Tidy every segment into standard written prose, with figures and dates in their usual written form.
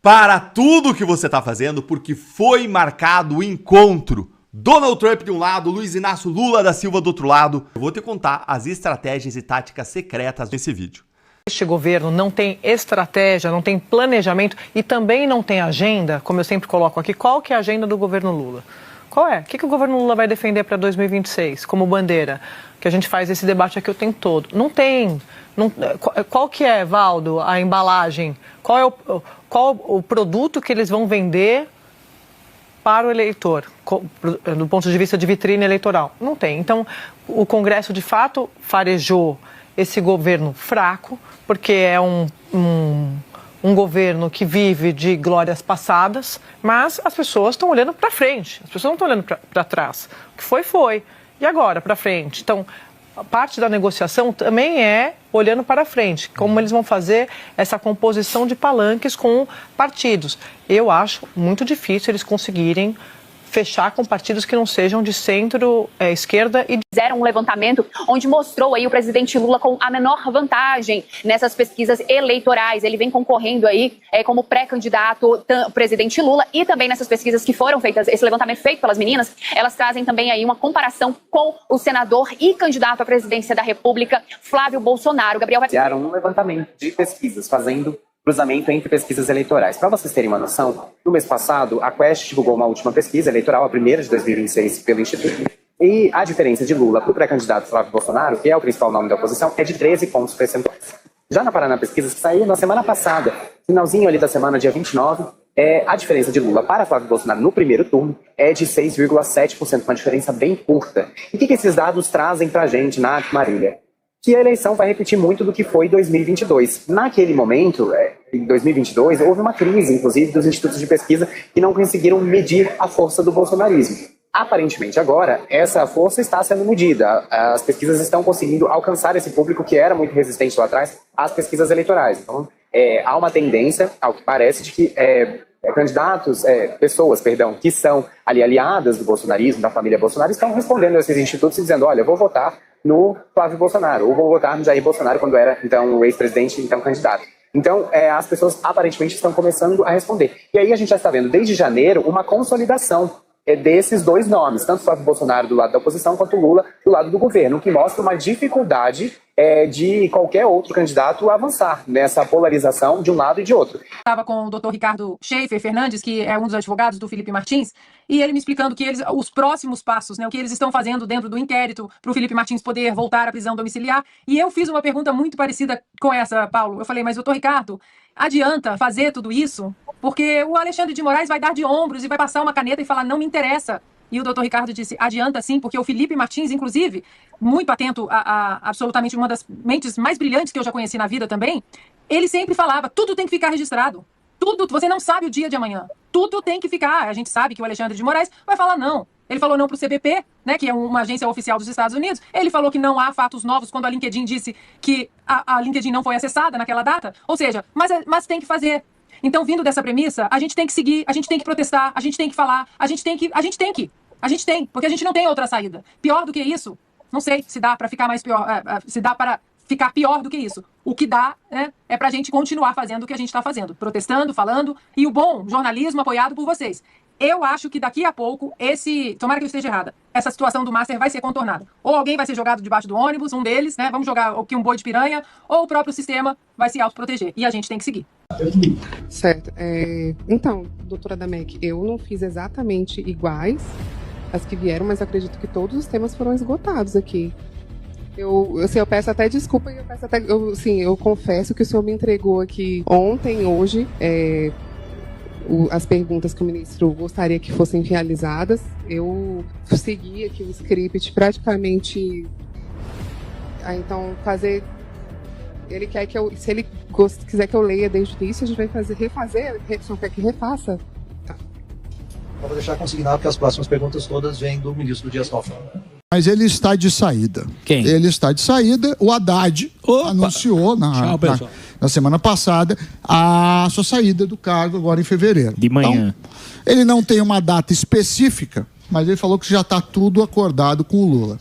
para tudo que você está fazendo, porque foi marcado o encontro. Donald Trump de um lado, Luiz Inácio Lula da Silva do outro lado. Eu vou te contar as estratégias e táticas secretas nesse vídeo. Este governo não tem estratégia, não tem planejamento e também não tem agenda, como eu sempre coloco aqui. Qual que é a agenda do governo Lula? Qual é? O que o governo Lula vai defender para 2026 como bandeira? Que a gente faz esse debate aqui o tempo todo. Não tem. Qual que é, Valdo, a embalagem? Qual o produto que eles vão vender para o eleitor, do ponto de vista de vitrine eleitoral? Não tem. Então, o Congresso, de fato, farejou esse governo fraco, porque é um governo que vive de glórias passadas, mas as pessoas estão olhando para frente, as pessoas não estão olhando para trás. O que foi. E agora, para frente? Então, a parte da negociação também é olhando para frente, como eles vão fazer essa composição de palanques com partidos. Eu acho muito difícil eles conseguirem fechar com partidos que não sejam de centro-esquerda. E fizeram um levantamento onde mostrou aí o presidente Lula com a menor vantagem nessas pesquisas eleitorais. Ele vem concorrendo aí como pré-candidato presidente Lula, e também nessas pesquisas que foram feitas, esse levantamento feito pelas meninas, elas trazem também aí uma comparação com o senador e candidato à presidência da República, Flávio Bolsonaro. Gabriel vai... Fizeram um levantamento de pesquisas, fazendo cruzamento entre pesquisas eleitorais. Para vocês terem uma noção, no mês passado, a Quest divulgou uma última pesquisa eleitoral, a primeira de 2026, pelo Instituto, e a diferença de Lula para o pré-candidato Flávio Bolsonaro, que é o principal nome da oposição, é de 13 pontos percentuais. Já na Paraná Pesquisa, que saiu na semana passada, finalzinho ali da semana, dia 29, a diferença de Lula para Flávio Bolsonaro no primeiro turno é de 6,7%, uma diferença bem curta. E o que esses dados trazem para a gente, Nath, Marília? Que a eleição vai repetir muito do que foi 2022. Naquele momento, em 2022, houve uma crise, inclusive, dos institutos de pesquisa que não conseguiram medir a força do bolsonarismo. Aparentemente, agora, essa força está sendo medida. As pesquisas estão conseguindo alcançar esse público que era muito resistente lá atrás às pesquisas eleitorais. Então, há uma tendência, ao que parece, de que pessoas que são ali aliadas do bolsonarismo, da família Bolsonaro, estão respondendo a esses institutos e dizendo, olha, eu vou votar no Flávio Bolsonaro, ou vou votar no Jair Bolsonaro, quando era, então, o ex-presidente, então, candidato. Então, as pessoas aparentemente estão começando a responder. E aí a gente já está vendo, desde janeiro, uma consolidação desses dois nomes, tanto Flávio Bolsonaro do lado da oposição, quanto Lula do lado do governo, o que mostra uma dificuldade de qualquer outro candidato avançar nessa polarização de um lado e de outro. Estava com o Dr. Ricardo Schaefer Fernandes, que é um dos advogados do Felipe Martins, e ele me explicando que os próximos passos, o que eles estão fazendo dentro do inquérito para o Felipe Martins poder voltar à prisão domiciliar. E eu fiz uma pergunta muito parecida com essa, Paulo. Eu falei, mas Dr. Ricardo, adianta fazer tudo isso? Porque o Alexandre de Moraes vai dar de ombros e vai passar uma caneta e falar, não me interessa. E o doutor Ricardo disse, adianta sim, porque o Felipe Martins, inclusive, muito atento a absolutamente uma das mentes mais brilhantes que eu já conheci na vida também, ele sempre falava, tudo tem que ficar registrado. Tudo, você não sabe o dia de amanhã. Tudo tem que ficar. A gente sabe que o Alexandre de Moraes vai falar não. Ele falou não para o CBP, que é uma agência oficial dos Estados Unidos. Ele falou que não há fatos novos quando a LinkedIn disse que a LinkedIn não foi acessada naquela data. Ou seja, mas tem que fazer. Então, vindo dessa premissa, a gente tem que seguir, a gente tem que protestar, a gente tem que falar, a gente tem, porque a gente não tem outra saída. Pior do que isso, não sei se dá para ficar mais pior, se dá para ficar pior do que isso. O que dá é para a gente continuar fazendo o que a gente está fazendo, protestando, falando, e o bom jornalismo apoiado por vocês. Eu acho que daqui a pouco, tomara que eu esteja errada, essa situação do Master vai ser contornada. Ou alguém vai ser jogado debaixo do ônibus, um deles, vamos jogar aqui um boi de piranha, ou o próprio sistema vai se autoproteger. E a gente tem que seguir. Certo. Então, doutora Damek, eu não fiz exatamente iguais as que vieram, mas acredito que todos os temas foram esgotados aqui. Eu peço até desculpa e eu confesso que o senhor me entregou aqui ontem, hoje, as perguntas que o ministro gostaria que fossem realizadas. Eu segui aqui o script praticamente. Então, fazer. Ele quer que eu. Se ele quiser que eu leia desde o início, a gente vai refazer. O senhor quer que refaça? Tá. Vou deixar consignado que as próximas perguntas todas vêm do ministro Dias Toffoli. Mas ele está de saída. Quem? Ele está de saída. O Haddad anunciou na semana passada a sua saída do cargo agora em fevereiro. De manhã. Então, ele não tem uma data específica, mas ele falou que já está tudo acordado com o Lula.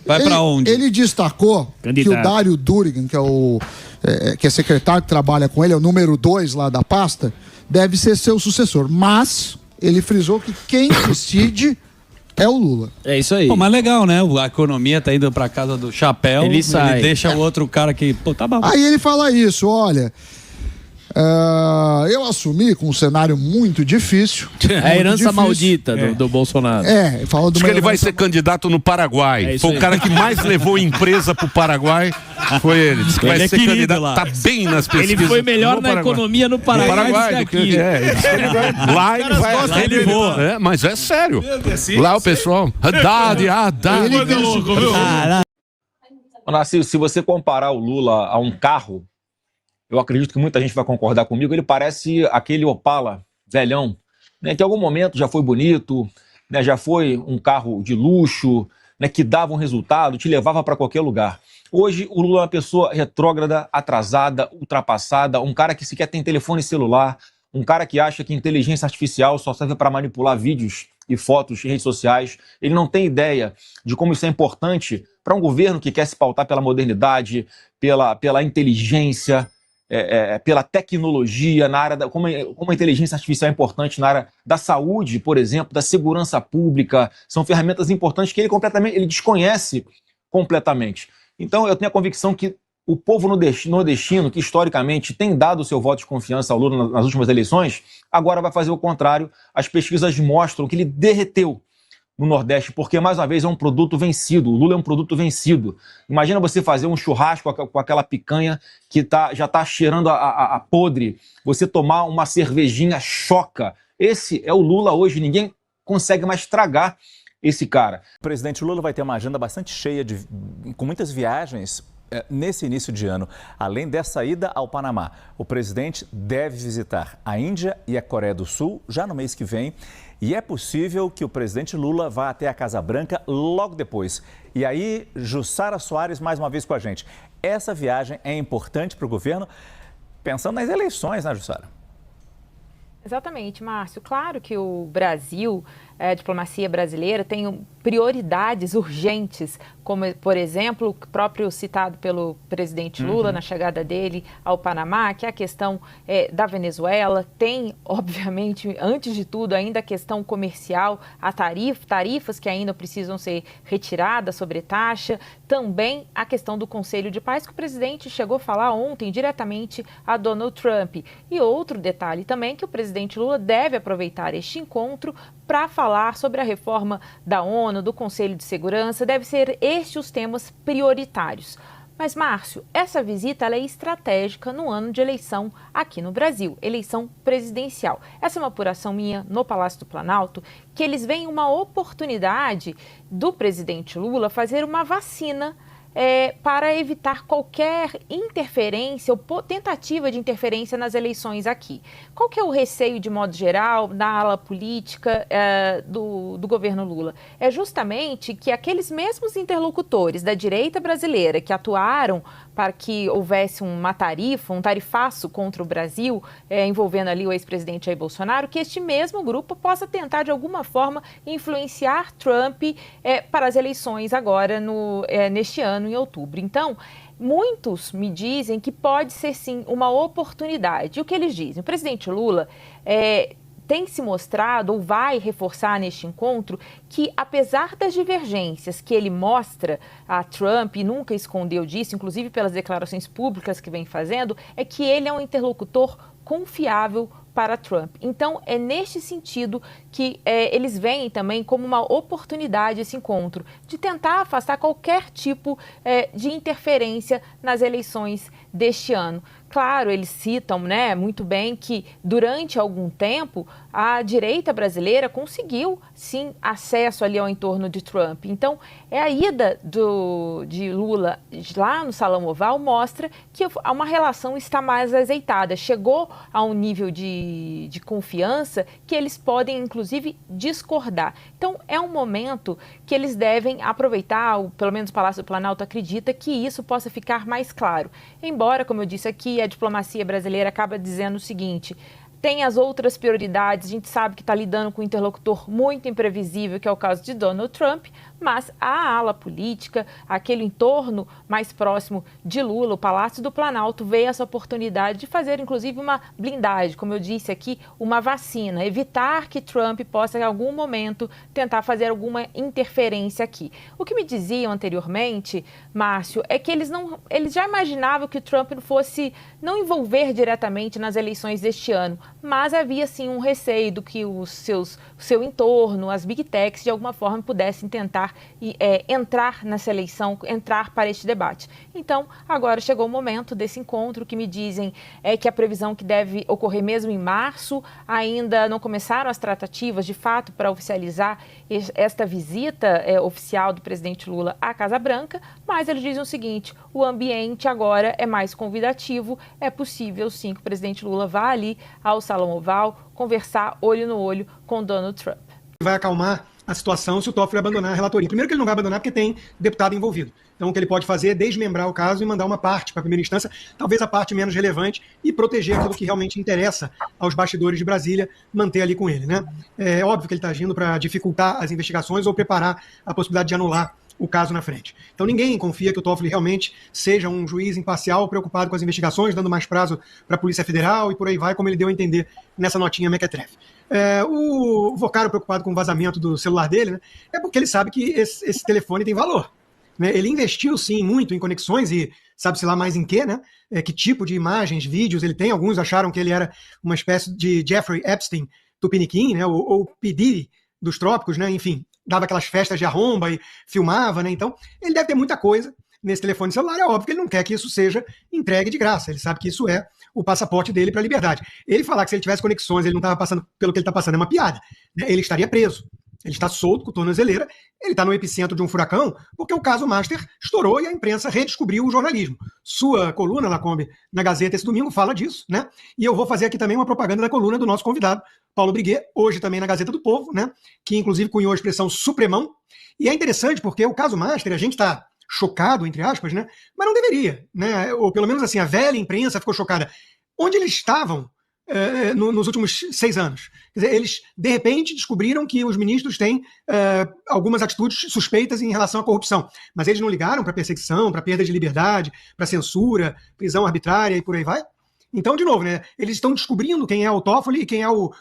Vai para onde? Ele destacou que o Dário Durigan, que é secretário que trabalha com ele, é o número 2 lá da pasta, deve ser seu sucessor. Mas ele frisou que quem decide é o Lula. É isso aí. Pô, mas legal, né? A economia tá indo pra casa do chapéu. Ele sai. Ele deixa o outro cara que... Pô, tá bom. Aí ele fala isso, olha... eu assumi com um cenário muito difícil. É a herança maldita do Bolsonaro. Fala Diz que ele vai ser candidato no Paraguai. Foi o cara que mais levou empresa pro Paraguai. Foi ele. Diz que vai ser candidato. Lá. Tá bem nas pesquisas. Ele foi melhor na economia no Paraguai do que aqui. Lá ele vai. Lá ele voa. Mas é sério. Lá o pessoal. Haddad. Narciso, se você comparar o Lula a um carro, eu acredito que muita gente vai concordar comigo, ele parece aquele Opala velhão, né, que em algum momento já foi bonito, né, já foi um carro de luxo, né, que dava um resultado, te levava para qualquer lugar. Hoje o Lula é uma pessoa retrógrada, atrasada, ultrapassada, um cara que sequer tem telefone celular, um cara que acha que inteligência artificial só serve para manipular vídeos e fotos em redes sociais. Ele não tem ideia de como isso é importante para um governo que quer se pautar pela modernidade, pela inteligência, pela tecnologia, na área como a inteligência artificial é importante na área da saúde, por exemplo, da segurança pública. São ferramentas importantes que ele desconhece completamente. Então, eu tenho a convicção que o povo nordestino, que historicamente tem dado o seu voto de confiança ao Lula nas últimas eleições, agora vai fazer o contrário. As pesquisas mostram que ele derreteu no Nordeste, porque, mais uma vez, é um produto vencido. O Lula é um produto vencido. Imagina você fazer um churrasco com aquela picanha que já está cheirando a podre. Você tomar uma cervejinha choca. Esse é o Lula hoje. Ninguém consegue mais tragar esse cara. O presidente Lula vai ter uma agenda bastante cheia, com muitas viagens nesse início de ano. Além dessa ida ao Panamá, o presidente deve visitar a Índia e a Coreia do Sul já no mês que vem. E é possível que o presidente Lula vá até a Casa Branca logo depois. E aí, Jussara Soares mais uma vez com a gente. Essa viagem é importante para o governo, pensando nas eleições, né, Jussara? Exatamente, Márcio. Claro que o Brasil, a diplomacia brasileira, tem prioridades urgentes, como, por exemplo, o próprio citado pelo presidente Lula na chegada dele ao Panamá, que é a questão da Venezuela. Tem, obviamente, antes de tudo, ainda a questão comercial, a tarifas que ainda precisam ser retiradas sobre taxa. Também a questão do Conselho de Paz, que o presidente chegou a falar ontem diretamente a Donald Trump. E outro detalhe também, que o presidente Lula deve aproveitar este encontro para falar sobre a reforma da ONU, do Conselho de Segurança. Deve ser estes os temas prioritários. Mas, Márcio, essa visita ela é estratégica no ano de eleição aqui no Brasil, eleição presidencial. Essa é uma apuração minha no Palácio do Planalto, que eles veem uma oportunidade do presidente Lula fazer uma vacina para evitar qualquer interferência ou tentativa de interferência nas eleições aqui. Qual que é o receio, de modo geral, da ala política do governo Lula? É justamente que aqueles mesmos interlocutores da direita brasileira que atuaram para que houvesse uma tarifa, um tarifaço contra o Brasil, envolvendo ali o ex-presidente Jair Bolsonaro, que este mesmo grupo possa tentar, de alguma forma, influenciar Trump para as eleições agora, neste ano, em outubro. Então, muitos me dizem que pode ser, sim, uma oportunidade. E o que eles dizem? O presidente Lula tem se mostrado, ou vai reforçar neste encontro, que apesar das divergências que ele mostra a Trump, e nunca escondeu disso, inclusive pelas declarações públicas que vem fazendo, é que ele é um interlocutor confiável para Trump. Então, é neste sentido que eles veem também como uma oportunidade esse encontro, de tentar afastar qualquer tipo de interferência nas eleições deste ano. Claro, eles citam, né, muito bem que durante algum tempo a direita brasileira conseguiu, sim, acesso ali ao entorno de Trump. Então, a ida de Lula lá no Salão Oval mostra que uma relação está mais azeitada, chegou a um nível de confiança que eles podem, inclusive, discordar. Então, é um momento que eles devem aproveitar, pelo menos o Palácio do Planalto acredita que isso possa ficar mais claro. Embora, como eu disse aqui, a diplomacia brasileira acaba dizendo o seguinte: tem as outras prioridades, a gente sabe que está lidando com um interlocutor muito imprevisível, que é o caso de Donald Trump, mas a ala política, aquele entorno mais próximo de Lula, o Palácio do Planalto, veio essa oportunidade de fazer, inclusive, uma blindagem, como eu disse aqui, uma vacina, evitar que Trump possa, em algum momento, tentar fazer alguma interferência aqui. O que me diziam anteriormente, Márcio, é que eles já imaginavam que o Trump fosse não envolver diretamente nas eleições deste ano, mas havia sim um receio do que o seu entorno, as big techs, de alguma forma pudessem tentar entrar nessa eleição, entrar para este debate. Então, agora chegou o momento desse encontro, que me dizem é que a previsão que deve ocorrer mesmo em março, ainda não começaram as tratativas, de fato, para oficializar esta visita oficial do presidente Lula à Casa Branca, mas eles dizem o seguinte: o ambiente agora é mais convidativo, é possível sim que o presidente Lula vá ali ao Salão Oval conversar olho no olho com Donald Trump. Vai acalmar a situação se o Toffoli abandonar a relatoria. Primeiro que ele não vai abandonar porque tem deputado envolvido. Então o que ele pode fazer é desmembrar o caso e mandar uma parte para a primeira instância, talvez a parte menos relevante, e proteger aquilo que realmente interessa aos bastidores de Brasília, manter ali com ele, né? É óbvio que ele está agindo para dificultar as investigações ou preparar a possibilidade de anular o caso na frente. Então ninguém confia que o Toffoli realmente seja um juiz imparcial, preocupado com as investigações, dando mais prazo para a Polícia Federal e por aí vai, como ele deu a entender nessa notinha mequetrefe. O Vocaro preocupado com o vazamento do celular dele, né, é porque ele sabe que esse telefone tem valor. Né? Ele investiu, sim, muito em conexões e sabe-se lá mais em quê, né? Que tipo de imagens, vídeos ele tem. Alguns acharam que ele era uma espécie de Jeffrey Epstein tupiniquim, né? ou P. Diddy dos trópicos, né? Enfim, dava aquelas festas de arromba e filmava, né? Então, ele deve ter muita coisa nesse telefone celular. É óbvio que ele não quer que isso seja entregue de graça. Ele sabe que isso é o passaporte dele para a liberdade. Ele falar que se ele tivesse conexões, ele não estava passando pelo que ele está passando, é uma piada. Né? Ele estaria preso. Ele está solto, com tornozeleira, ele está no epicentro de um furacão, porque o caso Master estourou e a imprensa redescobriu o jornalismo. Sua coluna, Lacombe, na Gazeta esse domingo, fala disso, né? E eu vou fazer aqui também uma propaganda da coluna do nosso convidado, Paulo Briguet, hoje também na Gazeta do Povo, né? Que inclusive cunhou a expressão supremão. E é interessante porque o caso Master, a gente está chocado, entre aspas, né? Mas não deveria, né? Ou pelo menos assim, a velha imprensa ficou chocada. Onde eles estavam nos últimos 6 anos? Quer dizer, eles, de repente, descobriram que os ministros têm algumas atitudes suspeitas em relação à corrupção, mas eles não ligaram para perseguição, para perda de liberdade, para censura, prisão arbitrária e por aí vai? Então, de novo, né, eles estão descobrindo quem é o Toffoli e quem é o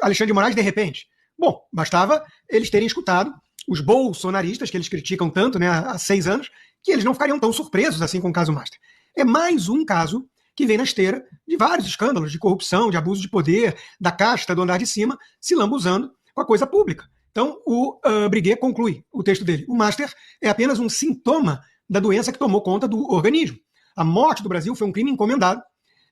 Alexandre de Moraes de repente. Bom, bastava eles terem escutado os bolsonaristas, que eles criticam tanto, né, há 6 anos, que eles não ficariam tão surpresos assim com o caso Master. É mais um caso que vem na esteira de vários escândalos de corrupção, de abuso de poder, da casta do andar de cima, se lambuzando com a coisa pública. Então, o Briguet conclui o texto dele. O Master é apenas um sintoma da doença que tomou conta do organismo. A morte do Brasil foi um crime encomendado,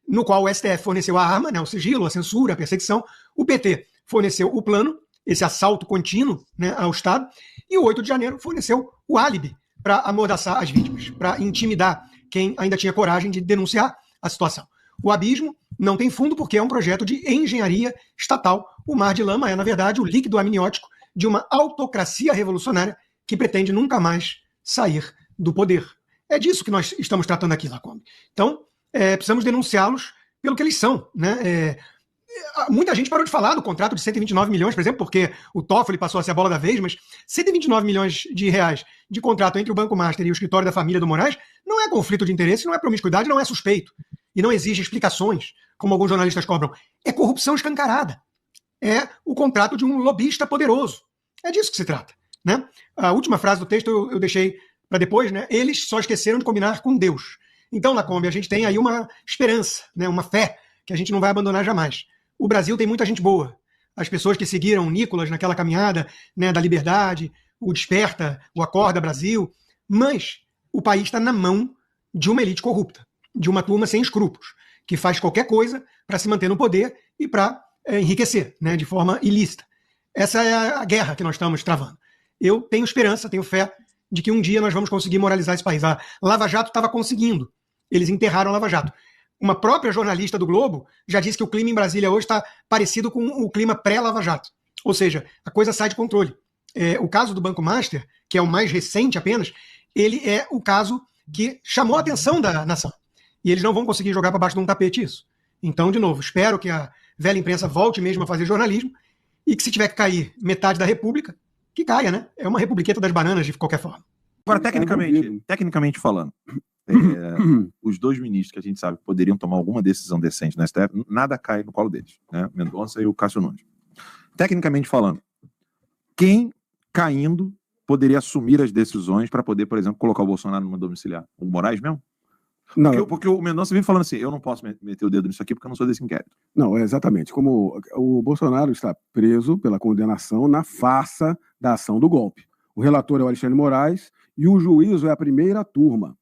no qual o STF forneceu a arma, né, o sigilo, a censura, a perseguição. O PT forneceu o plano, esse assalto contínuo, né, ao Estado. E o 8 de janeiro forneceu o álibi para amordaçar as vítimas, para intimidar quem ainda tinha coragem de denunciar a situação. O abismo não tem fundo porque é um projeto de engenharia estatal. O mar de lama é, na verdade, o líquido amniótico de uma autocracia revolucionária que pretende nunca mais sair do poder. É disso que nós estamos tratando aqui, Lacombe. Então, precisamos denunciá-los pelo que eles são, né? Muita gente parou de falar do contrato de 129 milhões, por exemplo, porque o Toffoli passou a ser a bola da vez, mas 129 milhões de reais de contrato entre o Banco Master e o escritório da família do Moraes não é conflito de interesse, não é promiscuidade, não é suspeito. E não exige explicações, como alguns jornalistas cobram. É corrupção escancarada. É o contrato de um lobista poderoso. É disso que se trata, né? A última frase do texto eu deixei para depois, né? Eles só esqueceram de combinar com Deus. Então, Lacombe, a gente tem aí uma esperança, né? Uma fé que a gente não vai abandonar jamais. O Brasil tem muita gente boa. As pessoas que seguiram Nicolas naquela caminhada, né, da liberdade, o Desperta, o Acorda Brasil, mas o país está na mão de uma elite corrupta, de uma turma sem escrúpulos, que faz qualquer coisa para se manter no poder e para enriquecer, né, de forma ilícita. Essa é a guerra que nós estamos travando. Eu tenho esperança, tenho fé de que um dia nós vamos conseguir moralizar esse país. A Lava Jato estava conseguindo. Eles enterraram a Lava Jato. Uma própria jornalista do Globo já disse que o clima em Brasília hoje está parecido com o clima pré-Lava Jato. Ou seja, a coisa sai de controle. O caso do Banco Master, que é o mais recente apenas, ele é o caso que chamou a atenção da nação. E eles não vão conseguir jogar para baixo de um tapete isso. Então, de novo, espero que a velha imprensa volte mesmo a fazer jornalismo e que se tiver que cair metade da República, que caia, né? É uma republiqueta das bananas, de qualquer forma. Agora, tecnicamente falando, os dois ministros que a gente sabe que poderiam tomar alguma decisão decente na STF, nada cai no colo deles, né? Mendonça e o Cássio Nunes. Tecnicamente falando, quem caindo poderia assumir as decisões para poder, por exemplo, colocar o Bolsonaro numa domiciliar? O Moraes mesmo? Não, porque o Mendonça vem falando assim, eu não posso meter o dedo nisso aqui porque eu não sou desse inquérito. Não, exatamente. Como o Bolsonaro está preso pela condenação na farsa da ação do golpe. O relator é o Alexandre de Moraes e o juízo é a primeira turma.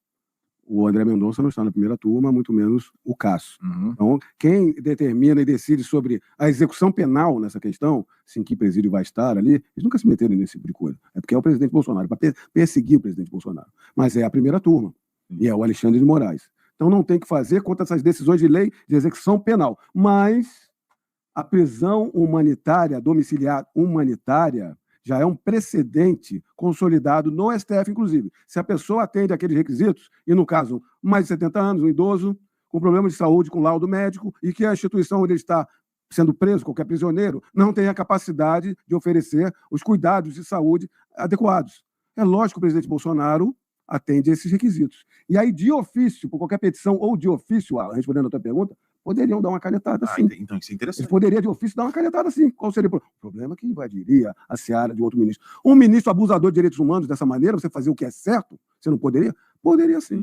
O André Mendonça não está na primeira turma, muito menos o Cássio. Então, quem determina e decide sobre a execução penal nessa questão, se em que presídio vai estar ali, eles nunca se meteram nesse tipo de coisa. É porque é o presidente Bolsonaro, para perseguir o presidente Bolsonaro. Mas é a primeira turma. E é o Alexandre de Moraes. Então não tem que fazer contra essas decisões de lei de execução penal. Mas a prisão humanitária, domiciliar humanitária, já é um precedente consolidado no STF, inclusive. Se a pessoa atende aqueles requisitos, e no caso, mais de 70 anos, um idoso, com problemas de saúde, com laudo médico, e que a instituição onde ele está sendo preso, qualquer prisioneiro, não tem a capacidade de oferecer os cuidados de saúde adequados. É lógico que o presidente Bolsonaro atende a esses requisitos. E aí, de ofício, por qualquer petição ou de ofício, respondendo a tua pergunta, poderiam dar uma canetada sim. Então isso é interessante. Eles poderiam, de ofício, dar uma canetada sim. Qual seria o problema? Que invadiria a seara de outro ministro. Um ministro abusador de direitos humanos dessa maneira, você fazer o que é certo, você não poderia? Poderia sim.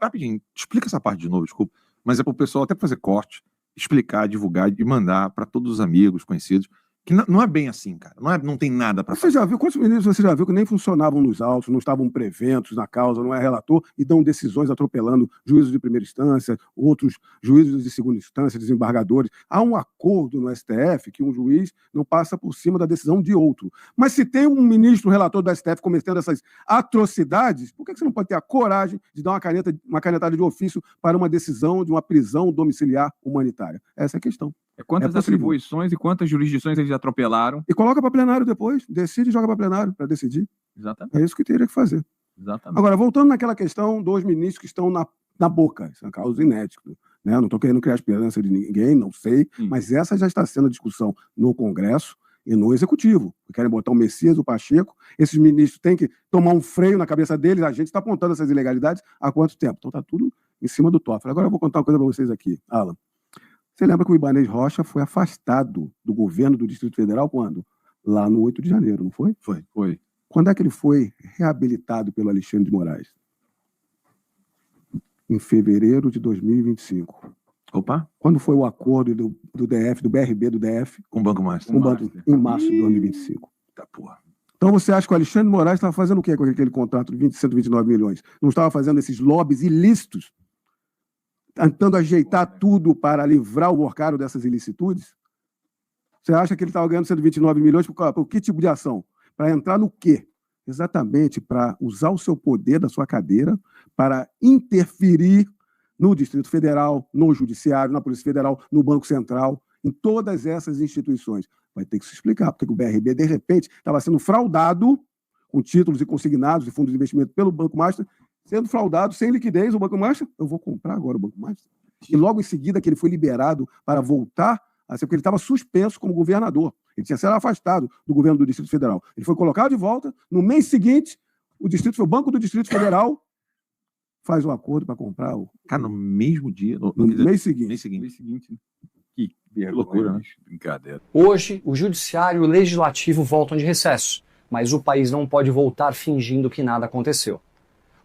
Rapidinho, explica essa parte de novo, desculpa. Mas é para o pessoal até fazer corte, explicar, divulgar e mandar para todos os amigos, conhecidos, que não é bem assim, cara. Não tem nada para fazer. Você já viu, quantos ministros você já viu que nem funcionavam nos autos, não estavam preventos na causa, não é relator, e dão decisões atropelando juízos de primeira instância, outros juízes de segunda instância, desembargadores. Há um acordo no STF que um juiz não passa por cima da decisão de outro. Mas se tem um ministro relator do STF cometendo essas atrocidades, por que você não pode ter a coragem de dar uma canetada de ofício para uma decisão de uma prisão domiciliar humanitária? Essa é a questão. Quantas atribuições e quantas jurisdições eles atropelaram? E coloca para plenário depois. Decide e joga para plenário para decidir. Exatamente. É isso que teria que fazer. Exatamente. Agora, voltando naquela questão dos ministros que estão na boca. Isso é um caso inédito. Né? Eu não estou querendo criar esperança de ninguém, não sei. Mas essa já está sendo a discussão no Congresso e no Executivo. Querem botar o Messias, o Pacheco. Esses ministros têm que tomar um freio na cabeça deles. A gente está apontando essas ilegalidades há quanto tempo? Então está tudo em cima do Toffoli. Agora eu vou contar uma coisa para vocês aqui, Alan. Você lembra que o Ibanez Rocha foi afastado do governo do Distrito Federal quando? Lá no 8 de janeiro, não foi? Foi. Quando é que ele foi reabilitado pelo Alexandre de Moraes? Em fevereiro de 2025. Opa! Quando foi o acordo do DF, do BRB do DF? Com o Banco Master. Em março de 2025. Tá, porra. Então você acha que o Alexandre de Moraes estava fazendo o quê com aquele contrato de 129 milhões? Não estava fazendo esses lobbies ilícitos? Tentando ajeitar tudo para livrar o Borcaro dessas ilicitudes? Você acha que ele estava ganhando 129 milhões por que tipo de ação? Para entrar no quê? Exatamente para usar o seu poder da sua cadeira para interferir no Distrito Federal, no Judiciário, na Polícia Federal, no Banco Central, em todas essas instituições. Vai ter que se explicar, porque o BRB, de repente, estava sendo fraudado com títulos e consignados de fundos de investimento pelo Banco Master, sendo fraudado, sem liquidez, o Banco Master, eu vou comprar agora o Banco Master. E logo em seguida que ele foi liberado para voltar a ser, porque ele estava suspenso como governador. Ele tinha sido afastado do governo do Distrito Federal. Ele foi colocado de volta. No mês seguinte, o Banco do Distrito Federal faz um acordo para comprar o... Cara, no mesmo dia? No mês seguinte. Mês seguinte. Que loucura, né? Brincadeira. Hoje, o Judiciário e o Legislativo voltam de recesso, mas o país não pode voltar fingindo que nada aconteceu.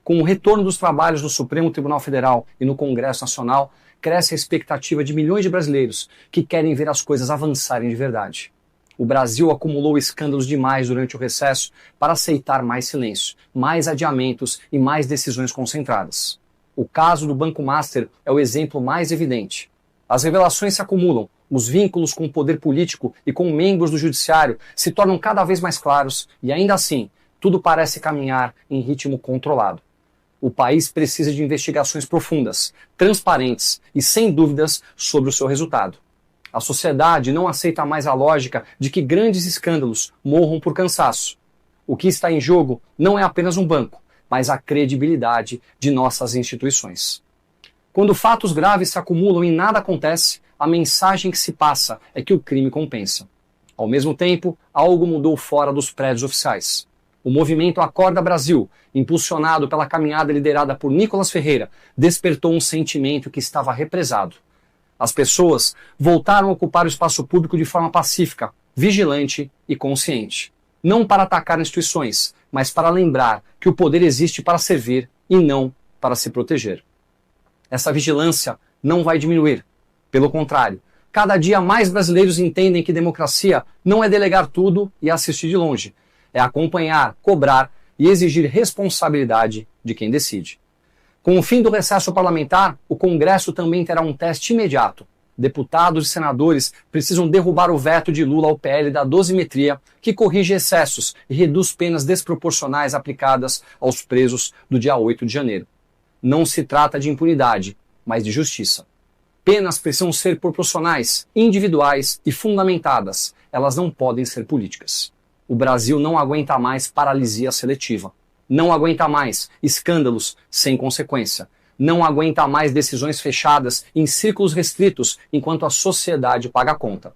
Com o retorno dos trabalhos no Supremo Tribunal Federal e no Congresso Nacional, cresce a expectativa de milhões de brasileiros que querem ver as coisas avançarem de verdade. O Brasil acumulou escândalos demais durante o recesso para aceitar mais silêncio, mais adiamentos e mais decisões concentradas. O caso do Banco Master é o exemplo mais evidente. As revelações se acumulam, os vínculos com o poder político e com membros do judiciário se tornam cada vez mais claros e, ainda assim, tudo parece caminhar em ritmo controlado. O país precisa de investigações profundas, transparentes e sem dúvidas sobre o seu resultado. A sociedade não aceita mais a lógica de que grandes escândalos morram por cansaço. O que está em jogo não é apenas um banco, mas a credibilidade de nossas instituições. Quando fatos graves se acumulam e nada acontece, a mensagem que se passa é que o crime compensa. Ao mesmo tempo, algo mudou fora dos prédios oficiais. O movimento Acorda Brasil, impulsionado pela caminhada liderada por Nicolas Ferreira, despertou um sentimento que estava represado. As pessoas voltaram a ocupar o espaço público de forma pacífica, vigilante e consciente. Não para atacar instituições, mas para lembrar que o poder existe para servir e não para se proteger. Essa vigilância não vai diminuir. Pelo contrário, cada dia mais brasileiros entendem que democracia não é delegar tudo e assistir de longe. É acompanhar, cobrar e exigir responsabilidade de quem decide. Com o fim do recesso parlamentar, o Congresso também terá um teste imediato. Deputados e senadores precisam derrubar o veto de Lula ao PL da dosimetria, que corrige excessos e reduz penas desproporcionais aplicadas aos presos do dia 8 de janeiro. Não se trata de impunidade, mas de justiça. Penas precisam ser proporcionais, individuais e fundamentadas. Elas não podem ser políticas. O Brasil não aguenta mais paralisia seletiva. Não aguenta mais escândalos sem consequência. Não aguenta mais decisões fechadas em círculos restritos enquanto a sociedade paga a conta.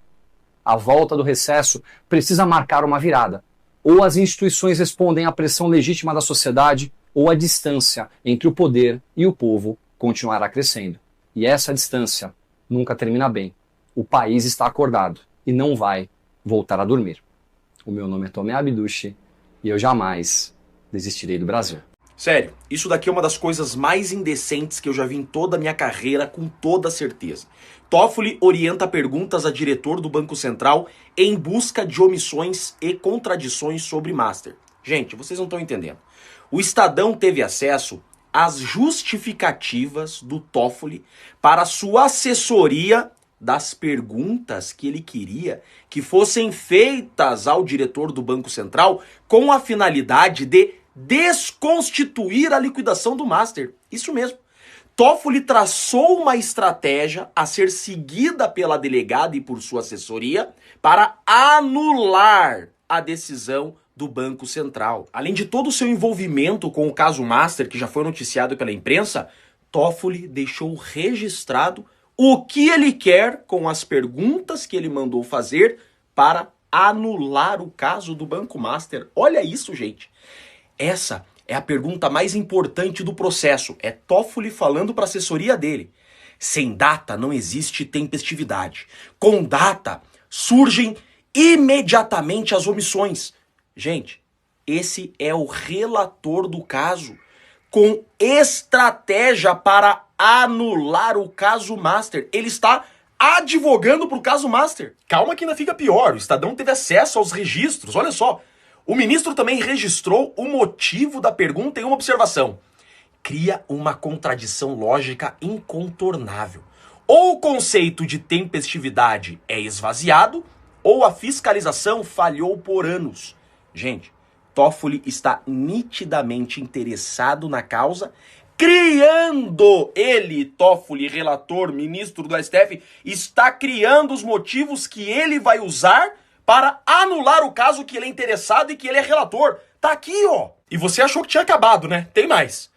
A volta do recesso precisa marcar uma virada. Ou as instituições respondem à pressão legítima da sociedade, ou a distância entre o poder e o povo continuará crescendo. E essa distância nunca termina bem. O país está acordado e não vai voltar a dormir. O meu nome é Tomé Abdushi e eu jamais desistirei do Brasil. Sério, isso daqui é uma das coisas mais indecentes que eu já vi em toda a minha carreira, com toda certeza. Toffoli orienta perguntas a diretor do Banco Central em busca de omissões e contradições sobre Master. Gente, vocês não estão entendendo. O Estadão teve acesso às justificativas do Toffoli para sua assessoria das perguntas que ele queria que fossem feitas ao diretor do Banco Central com a finalidade de desconstituir a liquidação do Master. Isso mesmo. Toffoli traçou uma estratégia a ser seguida pela delegada e por sua assessoria para anular a decisão do Banco Central. Além de todo o seu envolvimento com o caso Master, que já foi noticiado pela imprensa, Toffoli deixou registrado o que ele quer com as perguntas que ele mandou fazer para anular o caso do Banco Master. Olha isso, gente. Essa é a pergunta mais importante do processo. É Toffoli falando para a assessoria dele. Sem data não existe tempestividade. Com data surgem imediatamente as omissões. Gente, esse é o relator do caso, com estratégia para anular o caso Master. Ele está advogando para o caso Master. Calma que ainda fica pior. O Estadão teve acesso aos registros. Olha só. O ministro também registrou o motivo da pergunta em uma observação. Cria uma contradição lógica incontornável. Ou o conceito de tempestividade é esvaziado, ou a fiscalização falhou por anos. Gente, Toffoli está nitidamente interessado na causa, criando, ele, Toffoli, relator, ministro do STF, está criando os motivos que ele vai usar para anular o caso que ele é interessado e que ele é relator. Tá aqui, ó. E você achou que tinha acabado, né? Tem mais.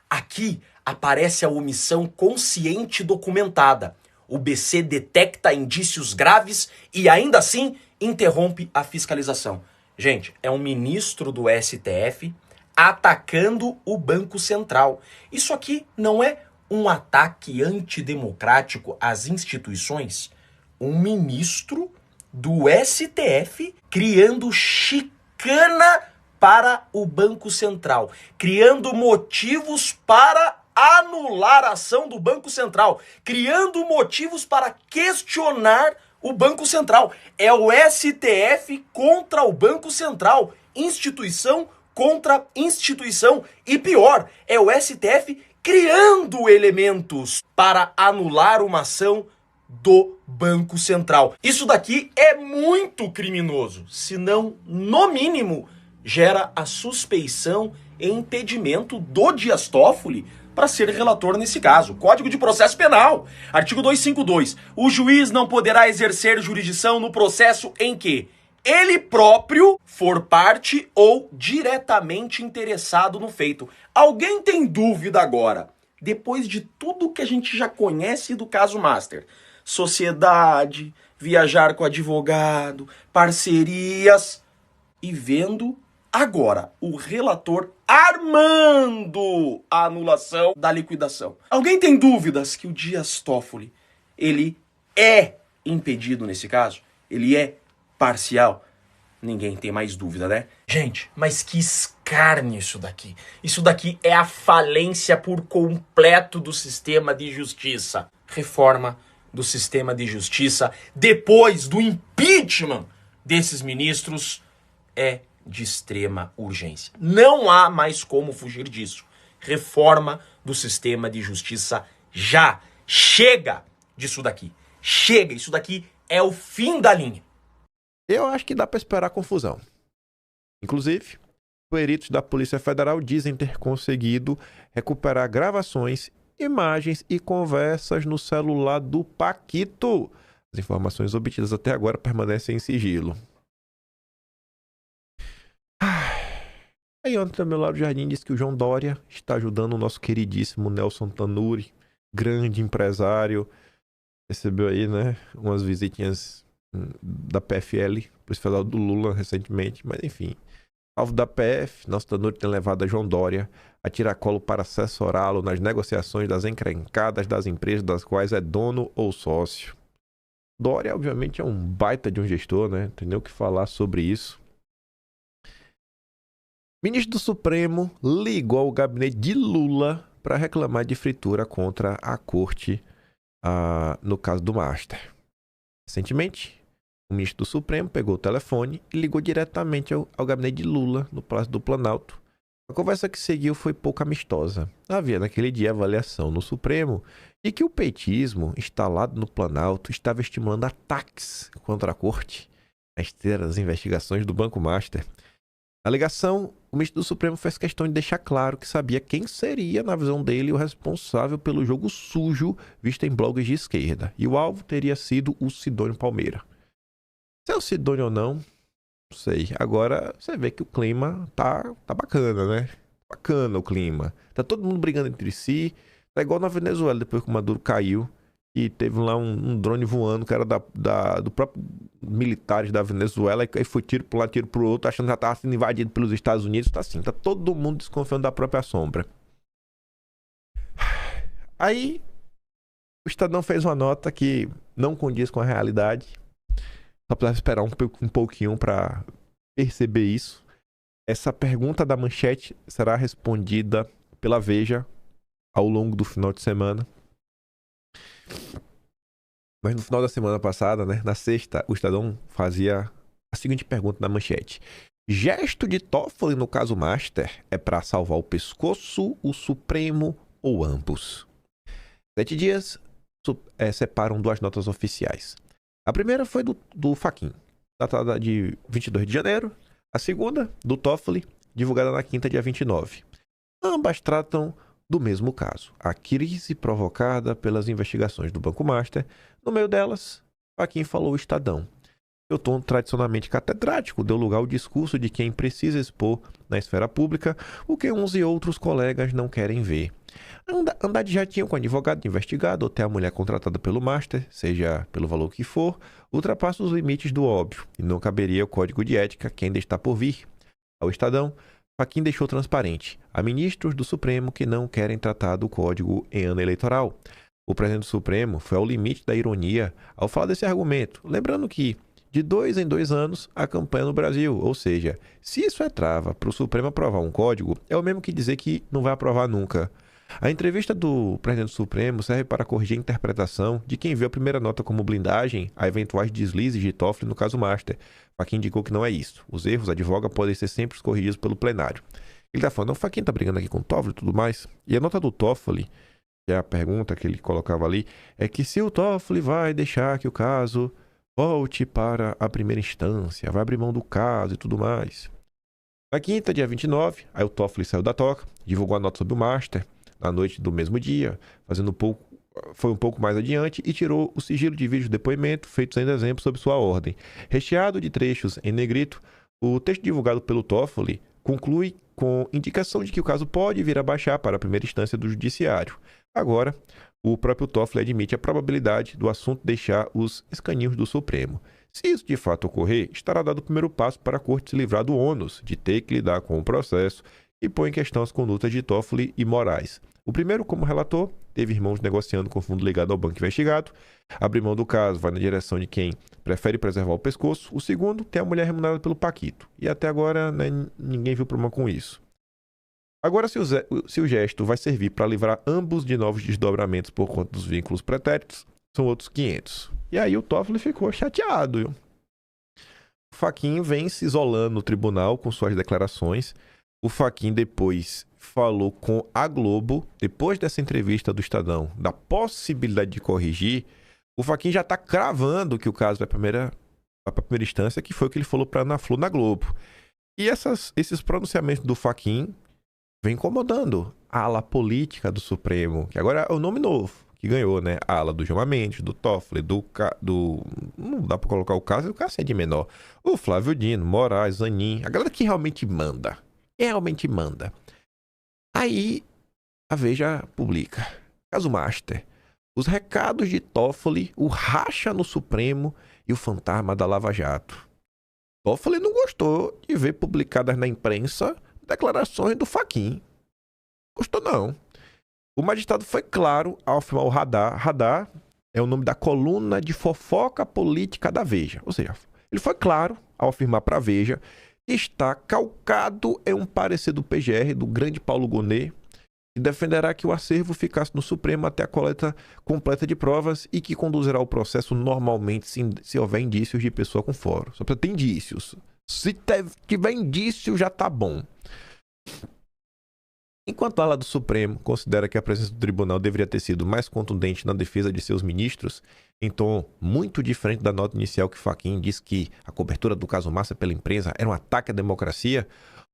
Aqui aparece a omissão consciente documentada. O BC detecta indícios graves e ainda assim interrompe a fiscalização. Gente, é um ministro do STF atacando o Banco Central. Isso aqui não é um ataque antidemocrático às instituições? Um ministro do STF criando chicana para o Banco Central, criando motivos para anular a ação do Banco Central, criando motivos para questionar o Banco Central. É o STF contra o Banco Central, instituição contra instituição. E pior, é o STF criando elementos para anular uma ação do Banco Central. Isso daqui é muito criminoso, se não, no mínimo, gera a suspeição e impedimento do Dias Toffoli para ser relator nesse caso. Código de Processo Penal, artigo 252. O juiz não poderá exercer jurisdição no processo em que ele próprio for parte ou diretamente interessado no feito. Alguém tem dúvida agora, depois de tudo que a gente já conhece do caso Master? Sociedade, viajar com advogado, parcerias, e vendo agora o relator armando a anulação da liquidação. Alguém tem dúvidas que o Dias Toffoli, ele é impedido nesse caso? Ele é parcial? Ninguém tem mais dúvida, né? Gente, mas que escárnio isso daqui. Isso daqui é a falência por completo do sistema de justiça. Reforma do sistema de justiça depois do impeachment desses ministros é de extrema urgência. Não há mais como fugir disso. Reforma do sistema de justiça já. Chega disso daqui. Chega, isso daqui é o fim da linha. Eu acho que dá para esperar confusão. Inclusive, peritos da Polícia Federal dizem ter conseguido recuperar gravações, imagens e conversas no celular do Paquito. As informações obtidas até agora permanecem em sigilo. Aí ontem também lá do Jardim disse que o João Dória está ajudando o nosso queridíssimo Nelson Tanuri, grande empresário. Recebeu aí, né, umas visitinhas da PFL, Polícia Federal do Lula recentemente, mas enfim. Alvo da PF, nosso Tanuri tem levado a João Dória a tiracolo para assessorá-lo nas negociações das encrencadas das empresas das quais é dono ou sócio. Dória, obviamente, é um baita de um gestor, né? Não tem nem o que falar sobre isso. Ministro do Supremo ligou ao gabinete de Lula para reclamar de fritura contra a corte no caso do Master. Recentemente, o ministro do Supremo pegou o telefone e ligou diretamente ao gabinete de Lula, no Palácio do Planalto. A conversa que seguiu foi pouco amistosa. Havia naquele dia avaliação no Supremo de que o petismo instalado no Planalto estava estimulando ataques contra a corte na esteira das investigações do Banco Master. Na alegação, o ministro do Supremo fez questão de deixar claro que sabia quem seria, na visão dele, o responsável pelo jogo sujo visto em blogs de esquerda. E o alvo teria sido o Sidônio Palmeira. Se é o Sidônio ou não, não sei. Agora você vê que o clima tá bacana, né? Bacana o clima. Tá todo mundo brigando entre si. Tá igual na Venezuela, depois que o Maduro caiu. E teve lá um drone voando, que era do próprio militares da Venezuela, e aí foi tiro para um lado, tiro para o outro, achando que já estava sendo invadido pelos Estados Unidos. Tá assim, tá todo mundo desconfiando da própria sombra. Aí, o Estadão fez uma nota que não condiz com a realidade. Só precisava esperar um pouquinho para perceber isso. Essa pergunta da manchete será respondida pela Veja ao longo do final de semana. Mas no final da semana passada, né, na sexta, o Estadão fazia a seguinte pergunta na manchete: gesto de Toffoli no caso Master é para salvar o pescoço, o Supremo ou ambos? 7 dias separam duas notas oficiais. A primeira foi do Fachin, datada de 22 de janeiro. A segunda, do Toffoli, divulgada na quinta, dia 29. Ambas tratam do mesmo caso, a crise provocada pelas investigações do Banco Master. No meio delas, Fachin falou o Estadão. Seu tom tradicionalmente catedrático deu lugar ao discurso de quem precisa expor na esfera pública o que uns e outros colegas não querem ver. Andar de jatinho com advogado investigado ou ter a mulher contratada pelo Master, seja pelo valor que for, ultrapassa os limites do óbvio e não caberia o código de ética que ainda está por vir. Ao Estadão, Fachin deixou transparente: há ministros do Supremo que não querem tratar do código em ano eleitoral. O presidente do Supremo foi ao limite da ironia ao falar desse argumento, lembrando que, de 2 em 2 anos, a campanha no Brasil. Ou seja, se isso é trava para o Supremo aprovar um código, é o mesmo que dizer que não vai aprovar nunca. A entrevista do presidente do Supremo serve para corrigir a interpretação de quem viu a primeira nota como blindagem a eventuais deslizes de Toffoli no caso Master. Fachin indicou que não é isso. Os erros, advoga, podem ser sempre corrigidos pelo plenário. Ele está falando, o Fachin está brigando aqui com o Toffoli e tudo mais. E a nota do Toffoli, que é a pergunta que ele colocava ali, é que se o Toffoli vai deixar que o caso volte para a primeira instância, vai abrir mão do caso e tudo mais. Na quinta, dia 29, aí o Toffoli saiu da toca, divulgou a nota sobre o Master na noite do mesmo dia, foi um pouco mais adiante e tirou o sigilo de vídeo de depoimento feitos em dezembro sob sua ordem. Recheado de trechos em negrito, o texto divulgado pelo Toffoli conclui com indicação de que o caso pode vir a baixar para a primeira instância do judiciário. Agora, o próprio Toffoli admite a probabilidade do assunto deixar os escaninhos do Supremo. Se isso de fato ocorrer, estará dado o primeiro passo para a Corte se livrar do ônus de ter que lidar com o processo e põe em questão as condutas de Toffoli e Moraes. O primeiro, como relator, teve irmãos negociando com o fundo ligado ao banco investigado. Abrir mão do caso vai na direção de quem prefere preservar o pescoço. O segundo, tem a mulher remunerada pelo Paquito. E até agora, né, ninguém viu problema com isso. Agora, se o gesto vai servir para livrar ambos de novos desdobramentos por conta dos vínculos pretéritos, são outros 500. E aí o Toffoli ficou chateado. Viu? O Fachin vem se isolando no tribunal com suas declarações. O Fachin depois falou com a Globo, depois dessa entrevista do Estadão, da possibilidade de corrigir. O Fachin já está cravando que o caso vai para a primeira instância, que foi o que ele falou para a Ana Flor na Globo. E esses pronunciamentos do Fachin vem incomodando a ala política do Supremo, que agora é o nome novo, que ganhou, né? A ala do Gilmar Mendes, do Toffoli, não dá pra colocar o caso, o caso é de menor. O Flávio Dino, Moraes, Zanin, a galera que realmente manda. Aí, a Veja publica. Caso Master. Os recados de Toffoli, o racha no Supremo e o fantasma da Lava Jato. Toffoli não gostou de ver publicadas na imprensa declarações do Fachin. Gostou não. O magistrado foi claro ao afirmar o Radar. Radar é o nome da coluna de fofoca política da Veja. Ou seja, ele foi claro ao afirmar para a Veja que está calcado em um parecer do PGR, do grande Paulo Gonet, que defenderá que o acervo ficasse no Supremo até a coleta completa de provas e que conduzirá o processo normalmente se houver indícios de pessoa com foro. Só precisa ter indícios. Se tiver indício, já tá bom. Enquanto a ala do Supremo considera que a presença do tribunal deveria ter sido mais contundente na defesa de seus ministros, em tom muito diferente da nota inicial que Fachin diz que a cobertura do caso Massa pela imprensa era um ataque à democracia,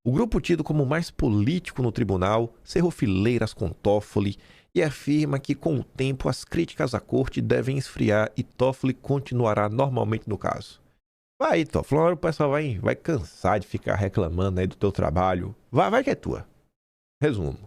o grupo tido como mais político no tribunal cerrou fileiras com Toffoli e afirma que com o tempo as críticas à corte devem esfriar e Toffoli continuará normalmente no caso. Vai, Toffoli, uma hora o pessoal vai cansar de ficar reclamando aí do teu trabalho. Vai que é tua. Resumo.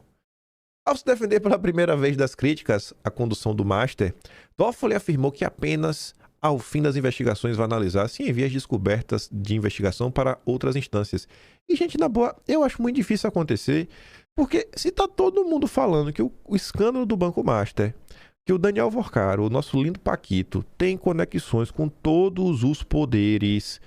Ao se defender pela primeira vez das críticas à condução do Master, Toffoli afirmou que apenas ao fim das investigações vai analisar se envia as descobertas de investigação para outras instâncias. E, gente, na boa, eu acho muito difícil acontecer, porque se tá todo mundo falando que o escândalo do Banco Master, que o Daniel Vorcaro, o nosso lindo Paquito, tem conexões com todos os poderes,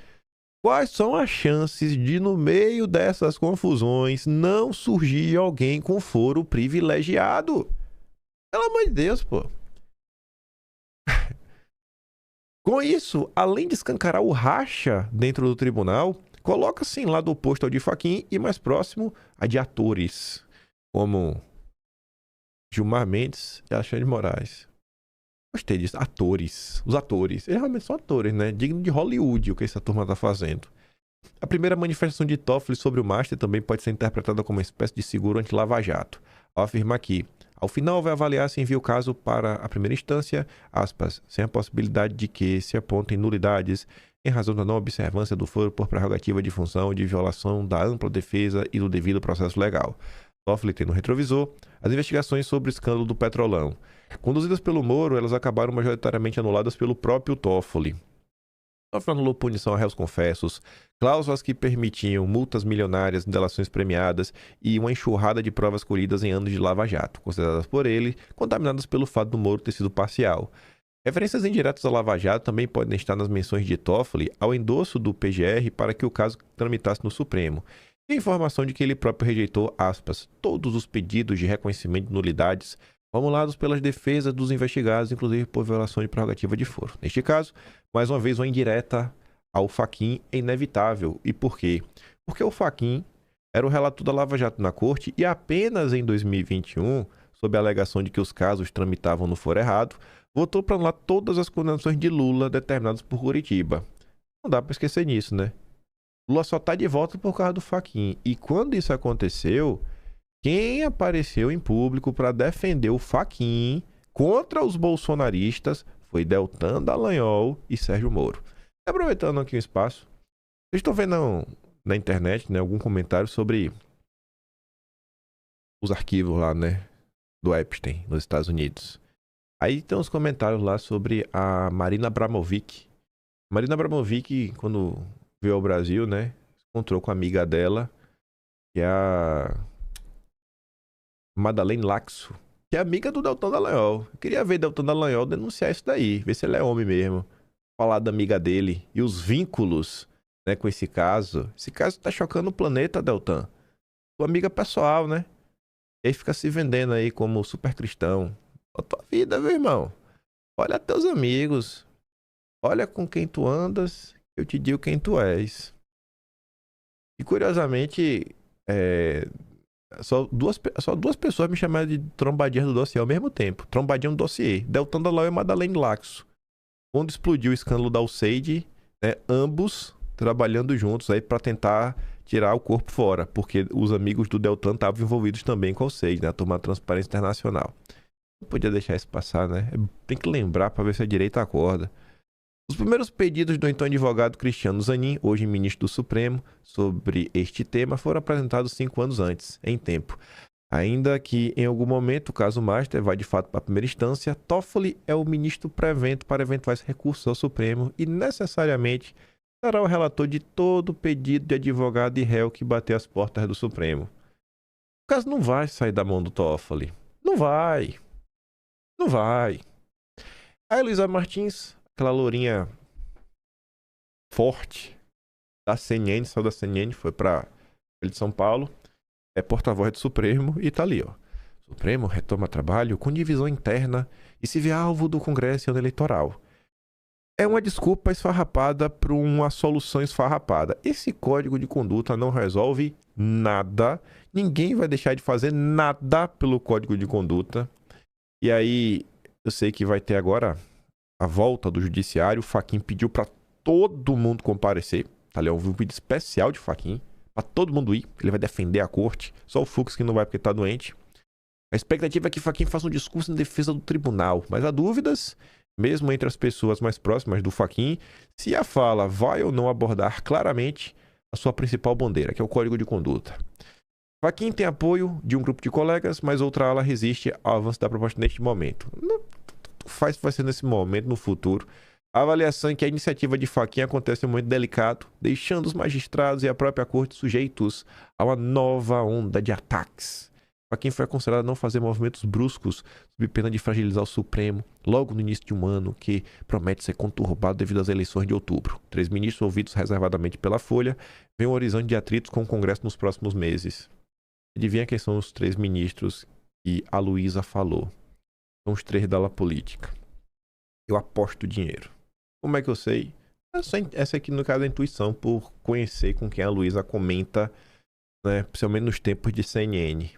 quais são as chances de, no meio dessas confusões, não surgir alguém com foro privilegiado? Pelo amor de Deus, pô. Com isso, além de escancarar o racha dentro do tribunal, coloca-se em lado oposto ao de Fachin e mais próximo a de atores, como Gilmar Mendes e Alexandre de Moraes. Gostei disso. Atores. Os atores. Eles realmente são atores, né? Digno de Hollywood o que essa turma tá fazendo. A primeira manifestação de Toffoli sobre o Master também pode ser interpretada como uma espécie de seguro anti-Lava Jato, ao afirmar que, ao final, vai avaliar se envia o caso para a primeira instância, aspas, sem a possibilidade de que se apontem nulidades em razão da não observância do foro por prerrogativa de função de violação da ampla defesa e do devido processo legal. Toffoli tem no retrovisor as investigações sobre o escândalo do Petrolão. Conduzidas pelo Moro, elas acabaram majoritariamente anuladas pelo próprio Toffoli. Toffoli anulou punição a réus confessos, cláusulas que permitiam multas milionárias, delações premiadas e uma enxurrada de provas colhidas em anos de Lava Jato, consideradas por ele contaminadas pelo fato do Moro ter sido parcial. Referências indiretas à Lava Jato também podem estar nas menções de Toffoli ao endosso do PGR para que o caso tramitasse no Supremo. E a informação de que ele próprio rejeitou, aspas, todos os pedidos de reconhecimento de nulidades formulados pelas defesas dos investigados, inclusive por violação de prerrogativa de foro. Neste caso, mais uma vez, uma indireta ao Fachin é inevitável. E por quê? Porque o Fachin era o relator da Lava Jato na corte e apenas em 2021, sob a alegação de que os casos tramitavam no foro errado, votou para anular todas as condenações de Lula determinadas por Curitiba. Não dá para esquecer nisso, né? Lula só está de volta por causa do Fachin. E quando isso aconteceu, quem apareceu em público para defender o Fachin contra os bolsonaristas foi Deltan Dallagnol e Sérgio Moro. Aproveitando aqui o espaço, vocês estão vendo na internet, né, algum comentário sobre os arquivos lá, né, do Epstein nos Estados Unidos. Aí tem uns comentários lá sobre a Marina Abramovic. Marina Abramovic, quando veio ao Brasil, né, encontrou com a amiga dela, que é a Madeleine Laxo, que é amiga do Deltan Dallagnol. Eu queria ver Deltan Dallagnol denunciar isso daí, ver se ele é homem mesmo. Falar da amiga dele e os vínculos, né, com esse caso. Esse caso tá chocando o planeta, Deltan. Tua amiga pessoal, né? E aí fica se vendendo aí como super cristão. A tua vida, meu irmão. Olha teus amigos. Olha com quem tu andas, eu te digo quem tu és. E curiosamente, só duas pessoas me chamaram de trombadinha do dossiê ao mesmo tempo. Trombadinha do dossiê. Deltan Dallagnol e Madeleine Laxo. Quando explodiu o escândalo da USAID, né, ambos trabalhando juntos aí para tentar tirar o corpo fora, porque os amigos do Deltan estavam envolvidos também com a USAID, né, a turma da Transparência Internacional. Não podia deixar isso passar, né? Tem que lembrar para ver se a direita acorda. Os primeiros pedidos do então advogado Cristiano Zanin, hoje ministro do Supremo, sobre este tema foram apresentados 5 anos antes, em tempo. Ainda que, em algum momento, o caso Master vai de fato para a primeira instância, Toffoli é o ministro prevento para eventuais recursos ao Supremo e, necessariamente, será o relator de todo pedido de advogado e réu que bater as portas do Supremo. O caso não vai sair da mão do Toffoli. Não vai. Não vai. A Heloísa Martins, aquela lourinha forte da CNN, saiu da CNN, foi para ele de São Paulo, é porta-voz do Supremo e tá ali, ó. O Supremo retoma trabalho com divisão interna e se vê alvo do Congresso ano eleitoral. É uma desculpa esfarrapada para uma solução esfarrapada. Esse código de conduta não resolve nada. Ninguém vai deixar de fazer nada pelo código de conduta. E aí, eu sei que vai ter agora a volta do judiciário. O Fachin pediu para todo mundo comparecer. Tá ali, um vídeo especial de Fachin. Para todo mundo ir. Ele vai defender a corte. Só o Fux que não vai porque tá doente. A expectativa é que Fachin faça um discurso em defesa do tribunal. Mas há dúvidas, mesmo entre as pessoas mais próximas do Fachin, se a fala vai ou não abordar claramente a sua principal bandeira, que é o código de conduta. Fachin tem apoio de um grupo de colegas, mas outra ala resiste ao avanço da proposta neste momento. Não faz vai ser nesse momento, no futuro. A avaliação é que a iniciativa de Fachin acontece em um momento delicado, deixando os magistrados e a própria corte sujeitos a uma nova onda de ataques. Fachin foi aconselhado a não fazer movimentos bruscos, sob pena de fragilizar o Supremo, logo no início de um ano que promete ser conturbado devido às eleições de outubro. 3 ministros ouvidos reservadamente pela Folha veem um horizonte de atritos com o Congresso nos próximos meses. Adivinha quem são os 3 ministros que a Luísa falou? São os 3 da ala política. Eu aposto dinheiro. Como é que eu sei? Essa aqui, no caso, é a intuição, por conhecer com quem a Luísa comenta, né, principalmente nos tempos de CNN.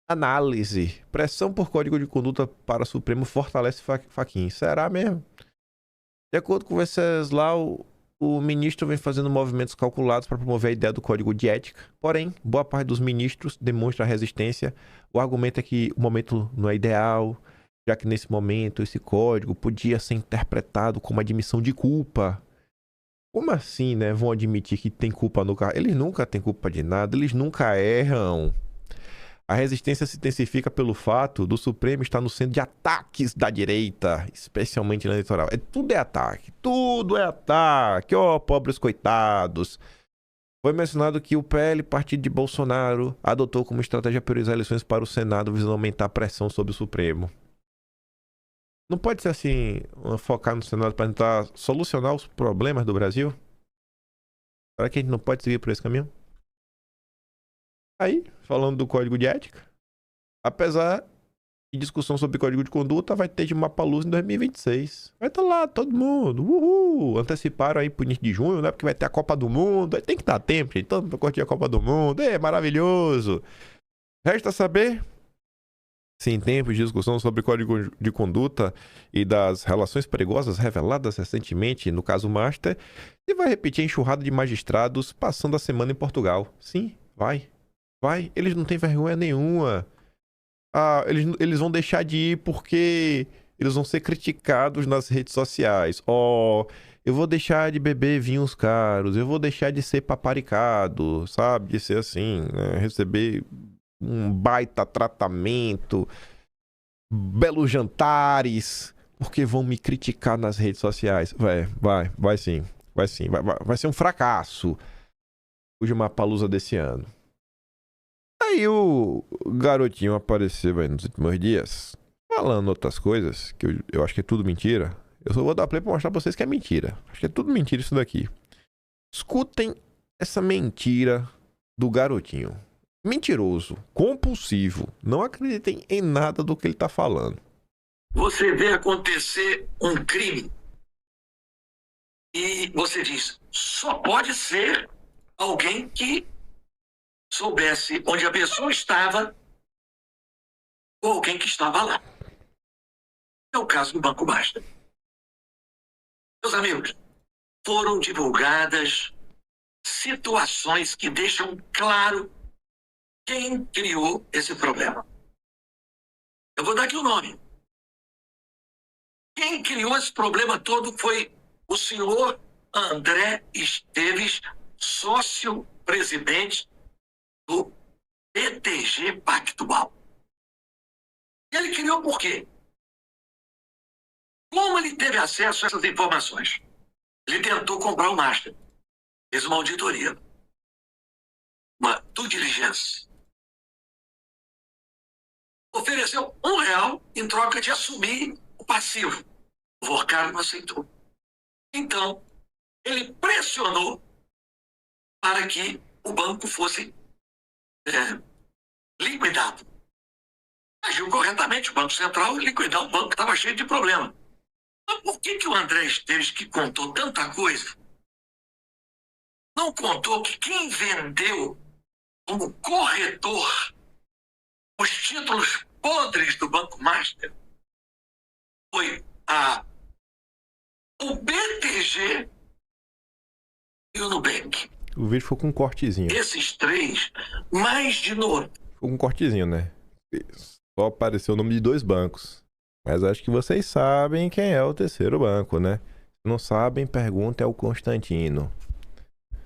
Análise. Pressão por código de conduta para o Supremo fortalece Fachin. Será mesmo? De acordo com o Venceslau, o ministro vem fazendo movimentos calculados para promover a ideia do código de ética. Porém, boa parte dos ministros demonstra resistência. O argumento é que o momento não é ideal, já que nesse momento esse código podia ser interpretado como admissão de culpa. Como assim, né? Vão admitir que tem culpa no carro? Eles nunca têm culpa de nada, eles nunca erram. A resistência se intensifica pelo fato do Supremo estar no centro de ataques da direita, especialmente na eleitoral. Tudo é ataque, tudo é ataque. Ó, pobres coitados. Foi mencionado que o PL, partido de Bolsonaro, adotou como estratégia priorizar eleições para o Senado, visando aumentar a pressão sobre o Supremo. Não pode ser assim, focar no Senado para tentar solucionar os problemas do Brasil? Será que a gente não pode seguir por esse caminho? Aí, falando do código de ética, apesar de discussão sobre código de conduta, vai ter de Mapaluz em 2026. Vai estar lá, todo mundo, uhul! Anteciparam aí pro início de junho, né? Porque vai ter a Copa do Mundo, aí tem que dar tempo, gente, todo mundo vai curtir a Copa do Mundo, é maravilhoso! Resta saber se em tempos de discussão sobre código de conduta e das relações perigosas reveladas recentemente no caso Master, se vai repetir a enxurrada de magistrados passando a semana em Portugal. Sim, vai. Eles não têm vergonha nenhuma. Eles vão deixar de ir porque eles vão ser criticados nas redes sociais. Eu vou deixar de beber vinhos caros, eu vou deixar de ser paparicado, sabe? De ser assim, né? Receber um baita tratamento. belos jantares, porque vão me criticar nas redes sociais. Vai sim. Vai ser um fracasso o Gilmar-Palusa desse ano. Aí o garotinho apareceu aí nos últimos dias, falando outras coisas, que eu acho que é tudo mentira. Eu só vou dar play pra mostrar pra vocês que é mentira. Acho que é tudo mentira isso daqui. Escutem essa mentira do garotinho. Mentiroso, compulsivo. Não acreditem em nada do que ele tá falando. Você vê acontecer um crime e você diz, só pode ser alguém que soubesse onde a pessoa estava ou alguém que estava lá. É o caso do Banco Master. Meus amigos, foram divulgadas situações que deixam claro quem criou esse problema. Eu vou dar aqui o nome. Quem criou esse problema todo foi o senhor André Esteves, sócio-presidente do BTG Pactual. Ele criou por quê? Como ele teve acesso a essas informações? Ele tentou comprar o Master. Fez uma auditoria. Uma due diligence. Ofereceu R$1 em troca de assumir o passivo. O Vorcaro não aceitou. Então, ele pressionou para que o banco fosse liquidado. Agiu corretamente o Banco Central e liquidar um banco que estava cheio de problema. Mas por que o André Esteves, que contou tanta coisa, não contou que quem vendeu como corretor os títulos podres do Banco Master foi o BTG e o Nubank? O vídeo foi com um cortezinho. Esses três, mais de novo. Foi com um cortezinho, né? Só apareceu o nome de 2 bancos. Mas acho que vocês sabem quem é o terceiro banco, né? Se não sabem, pergunta ao Constantino.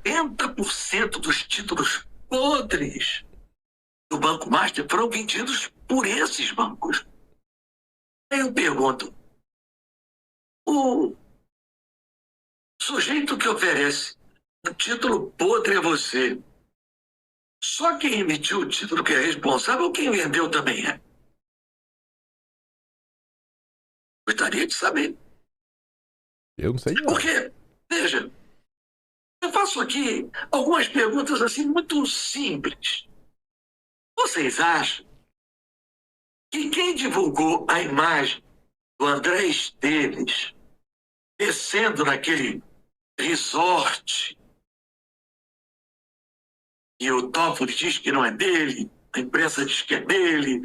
80% dos títulos podres do Banco Master foram vendidos por esses bancos. Aí eu pergunto, o sujeito que oferece um título podre a você, só quem emitiu o título que é responsável ou quem vendeu também é? Gostaria de saber. Eu não sei de nada. Porque, veja, eu faço aqui algumas perguntas assim muito simples. Vocês acham que quem divulgou a imagem do André Esteves descendo naquele resort e o Toffoli diz que não é dele, a imprensa diz que é dele,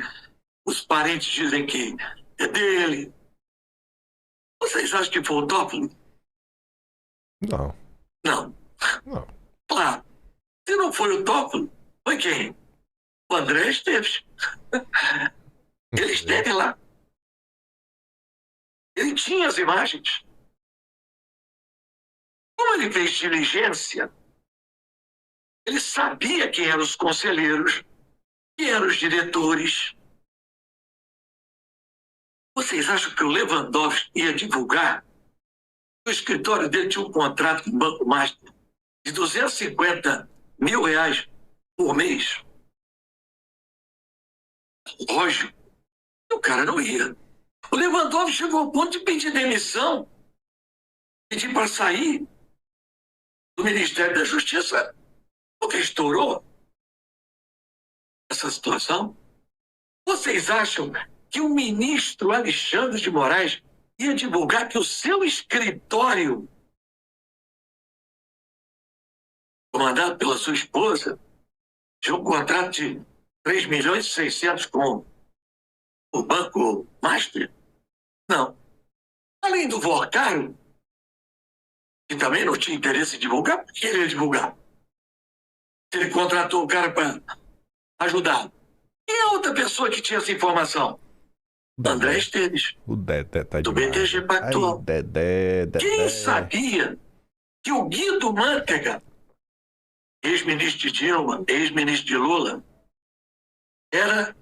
os parentes dizem que é dele. Vocês acham que foi o Toffoli? Não. Não. Claro. Se não foi o Toffoli, foi quem? O André Esteves. Ele esteve lá. Ele tinha as imagens. Como ele fez diligência, ele sabia quem eram os conselheiros, quem eram os diretores. Vocês acham que o Lewandowski ia divulgar? O escritório dele tinha um contrato com o Banco Master de R$250 mil por mês. Lógico, o cara não ia. O Lewandowski chegou ao ponto de pedir demissão, pedir para sair do Ministério da Justiça, porque estourou essa situação. Vocês acham que o ministro Alexandre de Moraes ia divulgar que o seu escritório, comandado pela sua esposa, tinha um contrato de 3.600.000 com o Banco Master? Não. Além do Vorcaro, que também não tinha interesse em divulgar, por que ele ia divulgar? Ele contratou o cara para ajudar. E a outra pessoa que tinha essa informação? André Esteves, O Dedé tá do demais. BTG Pactual. Ai, Dedé. Quem sabia que o Guido Mantega, ex-ministro de Dilma, ex-ministro de Lula, era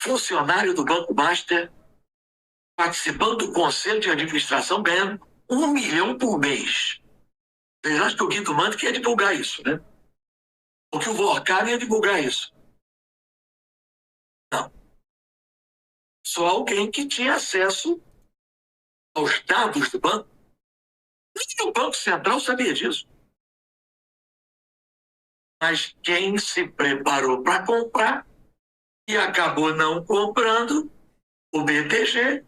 funcionário do Banco Master participando do conselho de administração ganhando R$1 milhão por mês. Vocês acham que o Guido Mantega ia divulgar isso, né? Ou que o Vorkar ia divulgar isso? Não. Só alguém que tinha acesso aos dados do banco. Nem o Banco Central sabia disso. Mas quem se preparou para comprar e acabou não comprando, o BTG,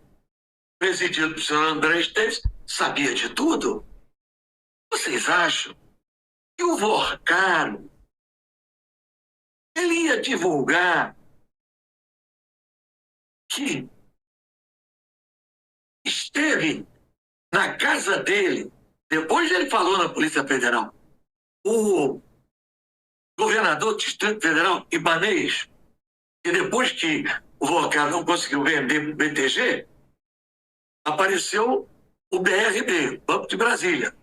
presidido pelo senhor André Esteves, sabia de tudo. Vocês acham que o Vorkar ele ia divulgar que esteve na casa dele, depois ele falou na Polícia Federal, o governador do Distrito Federal, Ibanez, e depois que o Vorkar não conseguiu vender para o BTG, apareceu o BRB, Banco de Brasília.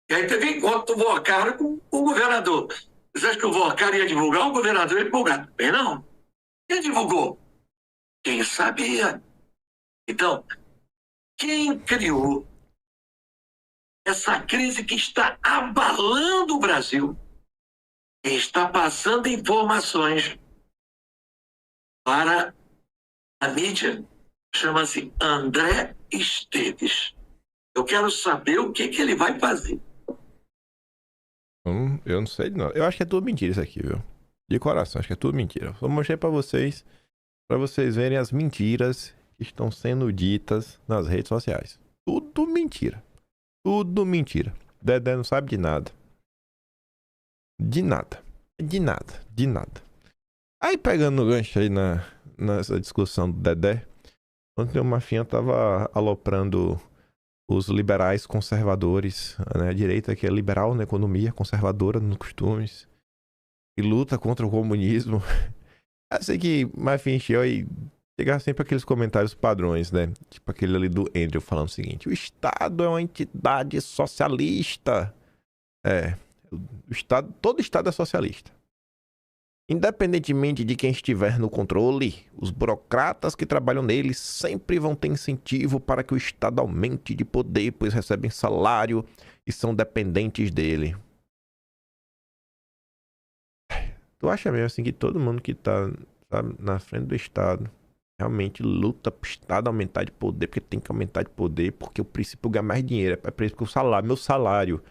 E aí teve encontro do Vorkar com o governador. Você acha que o Vorkar ia divulgar? O governador ia divulgar? Bem, não. Quem divulgou? Quem sabia. Então, quem criou essa crise que está abalando o Brasil, quem está passando informações para a mídia, chama-se André Esteves. Eu quero saber o que ele vai fazer. Eu não sei de nada. Eu acho que é tudo mentira isso aqui, viu? De coração, acho que é tudo mentira. Vou mostrar pra vocês verem as mentiras que estão sendo ditas nas redes sociais. Tudo mentira. Tudo mentira. Dedé não sabe de nada. De nada. De nada. De nada. Aí pegando o gancho aí nessa discussão do Dedé, ontem o Mafinha tava aloprando os liberais conservadores, né? A direita que é liberal na economia, conservadora nos costumes, e luta contra o comunismo. Eu sei que Mafinha encheu e chegava sempre aqueles comentários padrões, né? Tipo aquele ali do Andrew falando o seguinte: o Estado é uma entidade socialista. Todo Estado é socialista. Independentemente de quem estiver no controle, os burocratas que trabalham nele sempre vão ter incentivo para que o Estado aumente de poder, pois recebem salário e são dependentes dele. Tu acha mesmo assim que todo mundo que tá, sabe, na frente do Estado realmente luta pro Estado aumentar de poder, porque tem que aumentar de poder, porque o princípio ganhar mais dinheiro, é por isso que o salário, meu salário.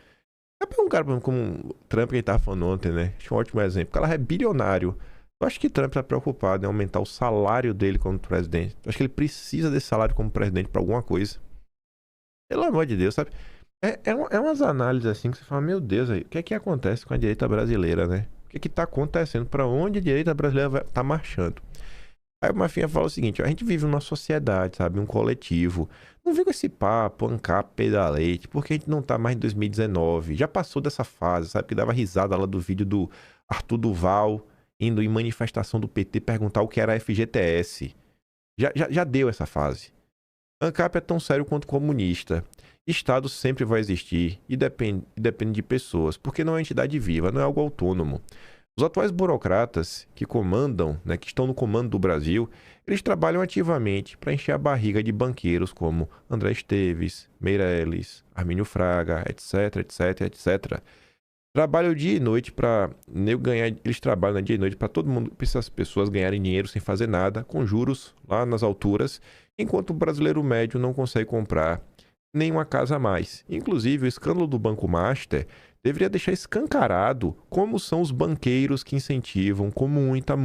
Eu pego um cara como o Trump que a gente tava falando ontem, né? Acho um ótimo exemplo. O cara é bilionário. Eu acho que o Trump tá preocupado em aumentar o salário dele como presidente. Eu acho que ele precisa desse salário como presidente pra alguma coisa. Pelo amor de Deus, sabe? É umas análises assim que você fala, meu Deus, aí, o que é que acontece com a direita brasileira, né? O que é que tá acontecendo? Pra onde a direita brasileira tá marchando? Aí o Mafinha fala o seguinte: a gente vive numa sociedade, sabe? Um coletivo. Não vem com esse papo, ANCAP, peda leite, porque a gente não tá mais em 2019. Já passou dessa fase, sabe? Que dava risada lá do vídeo do Arthur Duval indo em manifestação do PT perguntar o que era FGTS. Já deu essa fase. ANCAP é tão sério quanto comunista. Estado sempre vai existir e depende de pessoas, porque não é uma entidade viva, não é algo autônomo. Os atuais burocratas que comandam, né, que estão no comando do Brasil, eles trabalham ativamente para encher a barriga de banqueiros como André Esteves, Meirelles, Armínio Fraga, etc, etc, etc. Trabalham dia e noite para ganhar, eles trabalham dia e noite para todo mundo, para essas pessoas ganharem dinheiro sem fazer nada, com juros lá nas alturas, enquanto o brasileiro médio não consegue comprar nenhuma casa a mais. Inclusive, o escândalo do Banco Master deveria deixar escancarado como são os banqueiros que incentivam com muito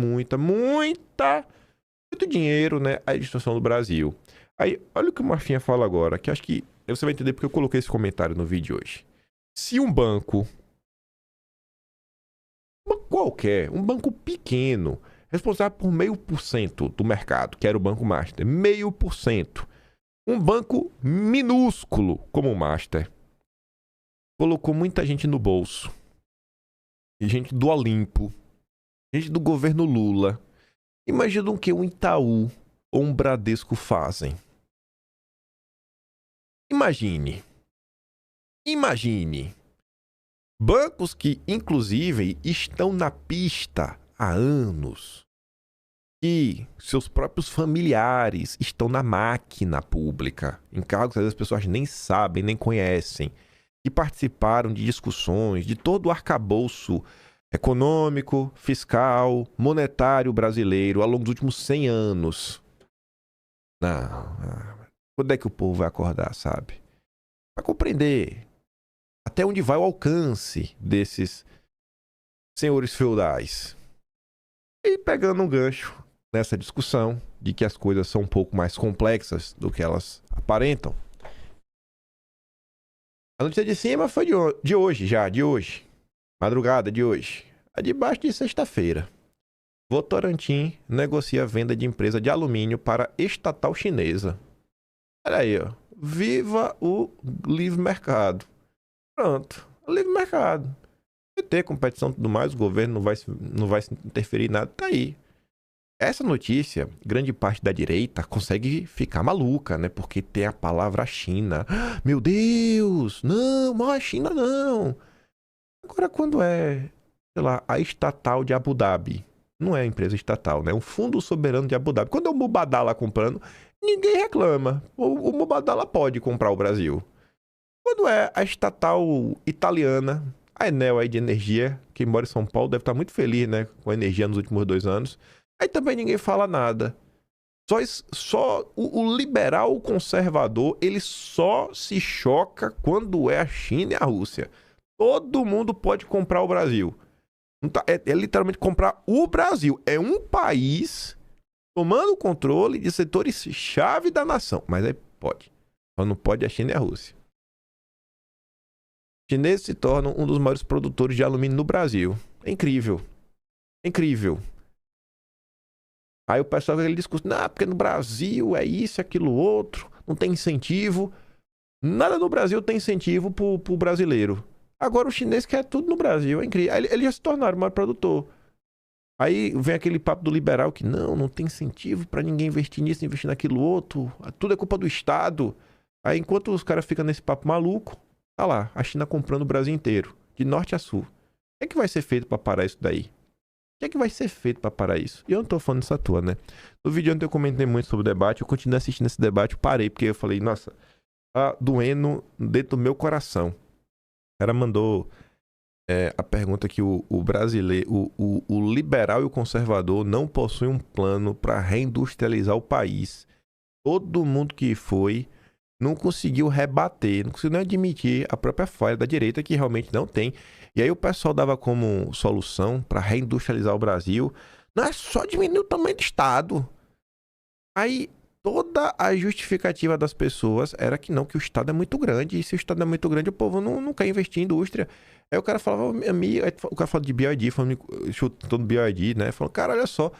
dinheiro, né, a administração do Brasil. Aí, olha o que o Marfinha fala agora, que acho que você vai entender porque eu coloquei esse comentário no vídeo hoje. Se um banco qualquer, um banco pequeno, responsável por 0,5% do mercado, que era o Banco Master, 0,5%, um banco minúsculo como o Master, colocou muita gente no bolso. E gente do Olimpo. Gente do governo Lula. Imagina o que um Itaú ou um Bradesco fazem. Imagine. Bancos que, inclusive, estão na pista há anos. que seus próprios familiares estão na máquina pública, em cargos que às vezes as pessoas nem sabem, nem conhecem, e participaram de discussões de todo o arcabouço econômico, fiscal, monetário brasileiro ao longo dos últimos 100 anos. Não. Quando é que o povo vai acordar, sabe? Para compreender até onde vai o alcance desses senhores feudais. E pegando um gancho nessa discussão de que as coisas são um pouco mais complexas do que elas aparentam. A notícia de cima foi de hoje. Madrugada de hoje. A de baixo de sexta-feira. Votorantim negocia a venda de empresa de alumínio para estatal chinesa. Olha aí, ó. Viva o livre mercado. Pronto. Livre mercado. Vai ter competição e tudo mais, o governo não vai interferir em nada. Tá aí. Essa notícia, grande parte da direita consegue ficar maluca, né? Porque tem a palavra China. Meu Deus! Não, a China não! Agora, quando é, sei lá, a estatal de Abu Dhabi, não é a empresa estatal, né? É um fundo soberano de Abu Dhabi. Quando é o Mubadala comprando, ninguém reclama. O Mubadala pode comprar o Brasil. Quando é a estatal italiana, a Enel aí de energia, quem mora em São Paulo deve estar muito feliz, né? Com a energia nos últimos 2 anos. Aí também ninguém fala nada. Só o liberal conservador, ele só se choca quando é a China e a Rússia. Todo mundo pode comprar o Brasil. É literalmente comprar o Brasil. É um país tomando o controle de setores-chave da nação. Mas aí pode. Só não pode a China e a Rússia. Os chineses se tornam um dos maiores produtores de alumínio no Brasil. É incrível. É incrível. Aí o pessoal com aquele discurso, não, porque no Brasil é isso, aquilo, outro, não tem incentivo. Nada no Brasil tem incentivo pro brasileiro. Agora o chinês quer tudo no Brasil, é incrível. Eles já se tornaram o maior produtor. Aí vem aquele papo do liberal que não tem incentivo para ninguém investir nisso, investir naquilo outro. Tudo é culpa do Estado. Aí enquanto os caras ficam nesse papo maluco, tá lá, a China comprando o Brasil inteiro, de norte a sul. O que vai ser feito para parar isso daí? O que vai ser feito para parar isso? E eu não tô falando dessa toa, né? No vídeo ontem eu comentei muito sobre o debate, eu continuei assistindo esse debate, eu parei, porque eu falei, nossa, tá doendo dentro do meu coração. O cara mandou a pergunta que o brasileiro, o liberal e o conservador não possuem um plano para reindustrializar o país. Todo mundo que foi não conseguiu rebater, não conseguiu nem admitir a própria falha da direita, que realmente não tem. E aí o pessoal dava como solução para reindustrializar o Brasil, não é só diminuir o tamanho do Estado. Aí toda a justificativa das pessoas era que não, que o Estado é muito grande, e se o Estado é muito grande, o povo não quer investir em indústria. Aí o cara falava, o cara falava de BYD, chutando BYD, né? Falando, cara, olha só,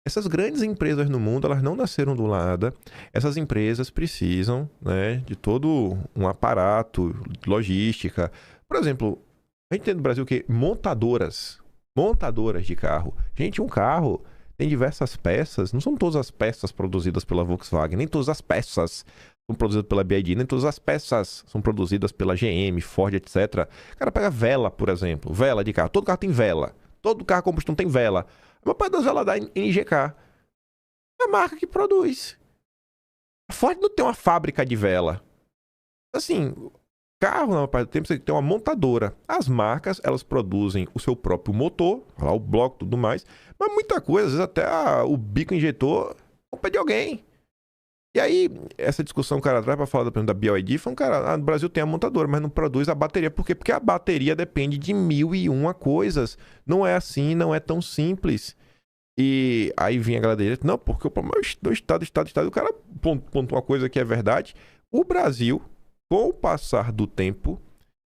essas grandes empresas no mundo, elas não nasceram do nada. Essas empresas precisam, né, de todo um aparato, logística. Por exemplo, a gente tem no Brasil o quê? Montadoras de carro. Gente, um carro tem diversas peças. Não são todas as peças produzidas pela Volkswagen, nem todas as peças são produzidas pela BYD, nem todas as peças são produzidas pela GM, Ford, etc. O cara pega vela, por exemplo. Vela de carro. Todo carro tem vela. Todo carro a combustão tem vela. A maior parte das velas da NGK é a marca que produz. A Ford não tem uma fábrica de vela. Assim, carro, na maior parte do tempo, você tem uma montadora. As marcas, elas produzem o seu próprio motor, lá o bloco e tudo mais. Mas muita coisa, às vezes até o bico injetor, compra de alguém. E aí, essa discussão, o cara atrás para falar da BYD, falou, cara, no Brasil tem a montadora, mas não produz a bateria. Por quê? Porque a bateria depende de 1001 coisas. Não é assim, não é tão simples. E aí vinha a galera direita, não, porque o problema é o Estado. O cara pontua uma coisa que é verdade. O Brasil, com o passar do tempo,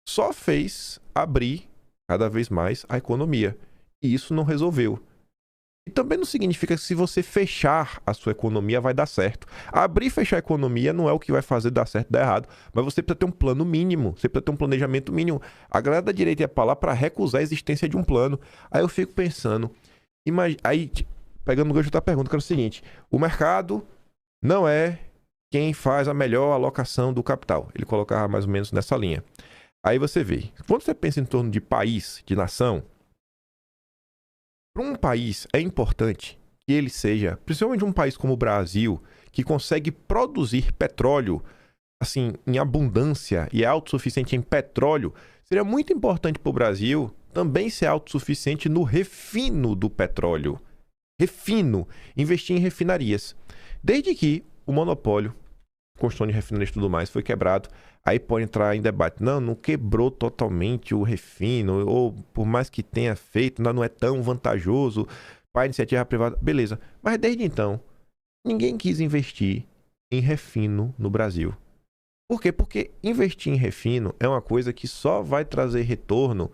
só fez abrir cada vez mais a economia. E isso não resolveu. E também não significa que se você fechar a sua economia vai dar certo. Abrir e fechar a economia não é o que vai fazer dar certo ou dar errado. Mas você precisa ter um plano mínimo. Você precisa ter um planejamento mínimo. A galera da direita ia pra lá para recusar a existência de um plano. Aí eu fico pensando... Aí, pegando o gancho da pergunta, que era o seguinte. O mercado não é quem faz a melhor alocação do capital. Ele colocava mais ou menos nessa linha. Aí você vê. Quando você pensa em torno de país, de nação... Para um país é importante que ele seja, principalmente um país como o Brasil, que consegue produzir petróleo, assim, em abundância e é autossuficiente em petróleo, seria muito importante para o Brasil também ser autossuficiente no refino do petróleo. Refino, investir em refinarias. Desde que o monopólio, construção de refinarias e tudo mais, foi quebrado, aí pode entrar em debate. Não quebrou totalmente o refino, ou por mais que tenha feito, não é tão vantajoso para a iniciativa privada. Beleza, mas desde então, ninguém quis investir em refino no Brasil. Por quê? Porque investir em refino é uma coisa que só vai trazer retorno,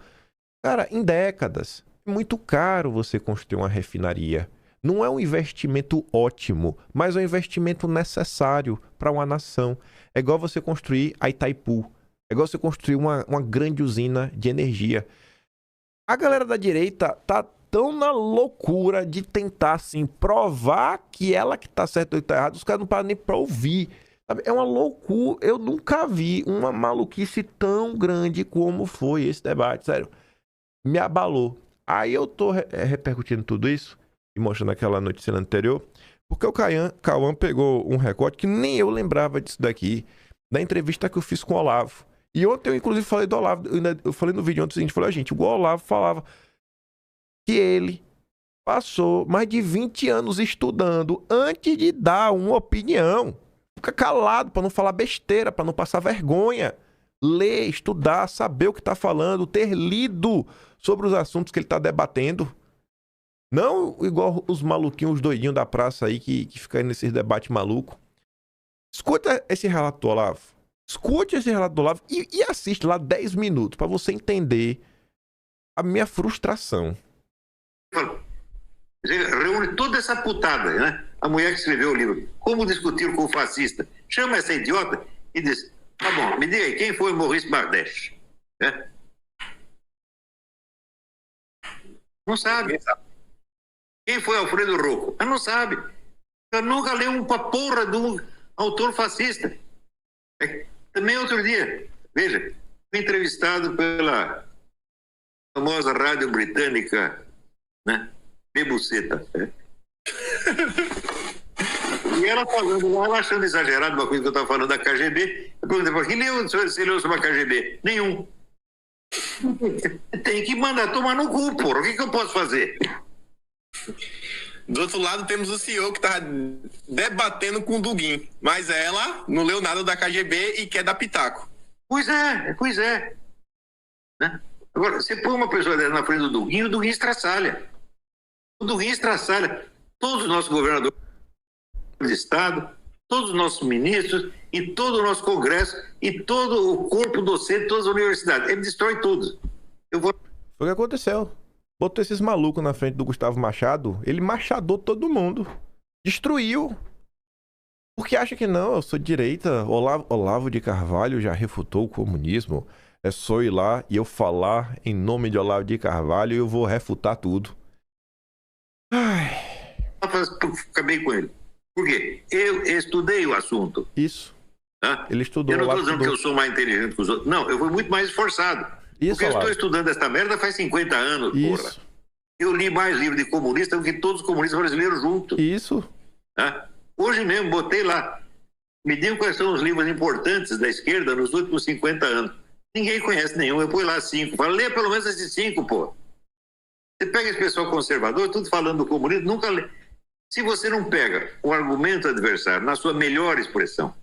cara, em décadas. É muito caro você construir uma refinaria. Não é um investimento ótimo, mas é um investimento necessário para uma nação. É igual você construir a Itaipu. É igual você construir uma grande usina de energia. A galera da direita tá tão na loucura de tentar, assim, provar que ela que tá certa ou tá errada. Os caras não param nem pra ouvir. Sabe? É uma loucura. Eu nunca vi uma maluquice tão grande como foi esse debate. Sério. Me abalou. Aí eu tô repercutindo tudo isso e mostrando aquela notícia anterior, porque o Cauã pegou um recorte que nem eu lembrava disso daqui, da entrevista que eu fiz com o Olavo. E ontem eu, inclusive, falei do Olavo, eu falei no vídeo ontem o seguinte, falei, gente, o Olavo falava que ele passou mais de 20 anos estudando antes de dar uma opinião. Fica calado para não falar besteira, para não passar vergonha. Ler, estudar, saber o que está falando, ter lido sobre os assuntos que ele está debatendo. Não igual os maluquinhos, os doidinhos da praça aí que ficam aí nesses debates malucos. Escuta esse relato do Olavo. Escute esse relato do Olavo e assiste lá 10 minutos para você entender a minha frustração. Reúne toda essa putada, né? A mulher que escreveu o livro, Como Discutir com o Fascista, chama essa idiota e diz, tá bom, me diga aí, quem foi Maurice Bardesh? É? Não sabe. Quem foi Alfredo Rocco? Mas não sabe. Eu nunca leu uma porra de um autor fascista. Também outro dia, veja, fui entrevistado pela famosa rádio britânica, né? Bebuceta. E ela falando lá, ela achando exagerado uma coisa que eu estava falando da KGB. Eu perguntei, que leu, você leu sobre a KGB? Nenhum. Tem que mandar tomar no cu, porra. O que eu posso fazer? Do outro lado temos o CEO que tá debatendo com o Dugin, mas ela não leu nada da KGB e quer dar pitaco. Pois é. Né? Agora, você põe uma pessoa dessa na frente do Dugin, o Dugin estraçalha. Todos os nossos governadores de Estado, todos os nossos ministros e todo o nosso Congresso e todo o corpo docente, todas as universidades. Ele destrói tudo. Foi o que aconteceu. Botou esses malucos na frente do Gustavo Machado, ele machadou todo mundo. Destruiu. Porque acha que não, eu sou de direita. Olavo de Carvalho já refutou o comunismo. É só ir lá e eu falar em nome de Olavo de Carvalho e eu vou refutar tudo. Acabei com ele. Por quê? Eu estudei o assunto. Isso. Ele estudou. Eu não estou dizendo que eu sou mais inteligente que os outros. Não, eu fui muito mais esforçado. Isso, porque eu estou estudando essa merda faz 50 anos, porra. Eu li mais livros de comunista do que todos os comunistas brasileiros juntos. Isso. Hoje mesmo, botei lá. Me digam quais são os livros importantes da esquerda nos últimos 50 anos. Ninguém conhece nenhum. Eu pus lá 5. Fala, lê pelo menos esses 5, pô. Você pega esse pessoal conservador, tudo falando do comunismo, nunca lê. Se você não pega o argumento adversário na sua melhor expressão,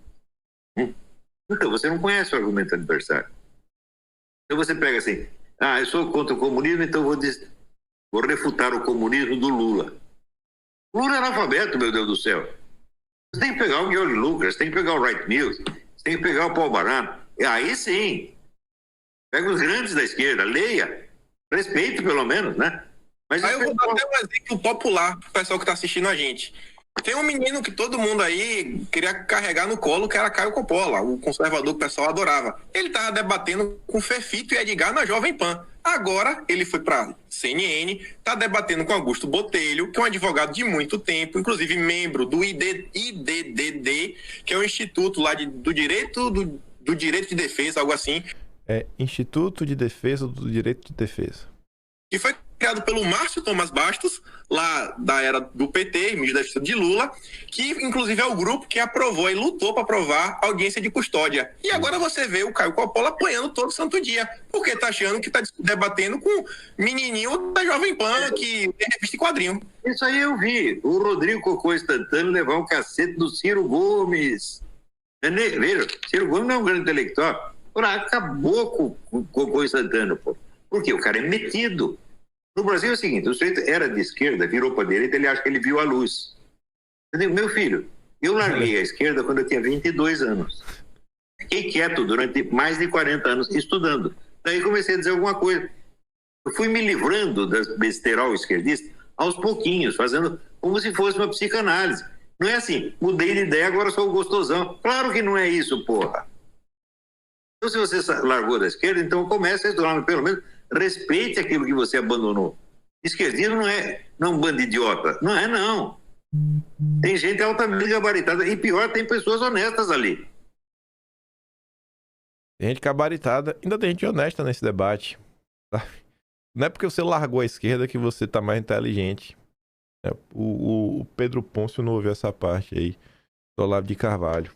então você não conhece o argumento adversário. Então você pega assim, eu sou contra o comunismo, então vou refutar o comunismo do Lula. Lula é analfabeto, meu Deus do céu. Você tem que pegar o George Lucas, tem que pegar o Wright Mills, tem que pegar o Paul Baran. Aí sim, pega os grandes da esquerda, leia, respeite pelo menos, né? Mas aí eu vou dar até um exemplo popular pro pessoal que tá assistindo a gente. Tem um menino que todo mundo aí queria carregar no colo, que era Caio Coppola, o conservador que o pessoal adorava. Ele tava debatendo com Fefito e Edgar na Jovem Pan. Agora ele foi pra CNN, tá debatendo com Augusto Botelho, que é um advogado de muito tempo, inclusive membro do IDDD, que é um instituto lá do direito de defesa, algo assim. Instituto de Defesa do Direito de Defesa. Que foi criado criado pelo Márcio Tomás Bastos, lá da era do PT, ministro da Justiça de Lula, que inclusive é o grupo que aprovou e lutou para aprovar a audiência de custódia. E agora você vê o Caio Coppola apanhando todo santo dia, porque tá achando que tá debatendo com menininho da Jovem Pan, que tem revista e quadrinho. Isso aí eu vi. O Rodrigo Cocô instantâneo levar um cacete do Ciro Gomes. Veja, Ciro Gomes não é um grande intelectual. Acabou com o Cocô instantâneo, pô. Porque o cara é metido. No Brasil é o seguinte, o sujeito era de esquerda, virou para a direita, ele acha que ele viu a luz. Eu digo, meu filho, eu larguei a esquerda quando eu tinha 22 anos. Fiquei quieto durante mais de 40 anos estudando. Daí comecei a dizer alguma coisa. Eu fui me livrando das besterol esquerdista aos pouquinhos, fazendo como se fosse uma psicanálise. Não é assim, mudei de ideia, agora sou o gostosão. Claro que não é isso, porra. Então, se você largou da esquerda, então comece a estudar, mas pelo menos respeite aquilo que você abandonou. Esquerdismo não é um bando de idiota. Não é, não. Tem gente altamente gabaritada. E pior, tem pessoas honestas ali. Tem gente gabaritada. Ainda tem gente honesta nesse debate. Tá? Não é porque você largou a esquerda que você tá mais inteligente. O Pedro Pôncio não ouviu essa parte aí. Do Olavo de Carvalho.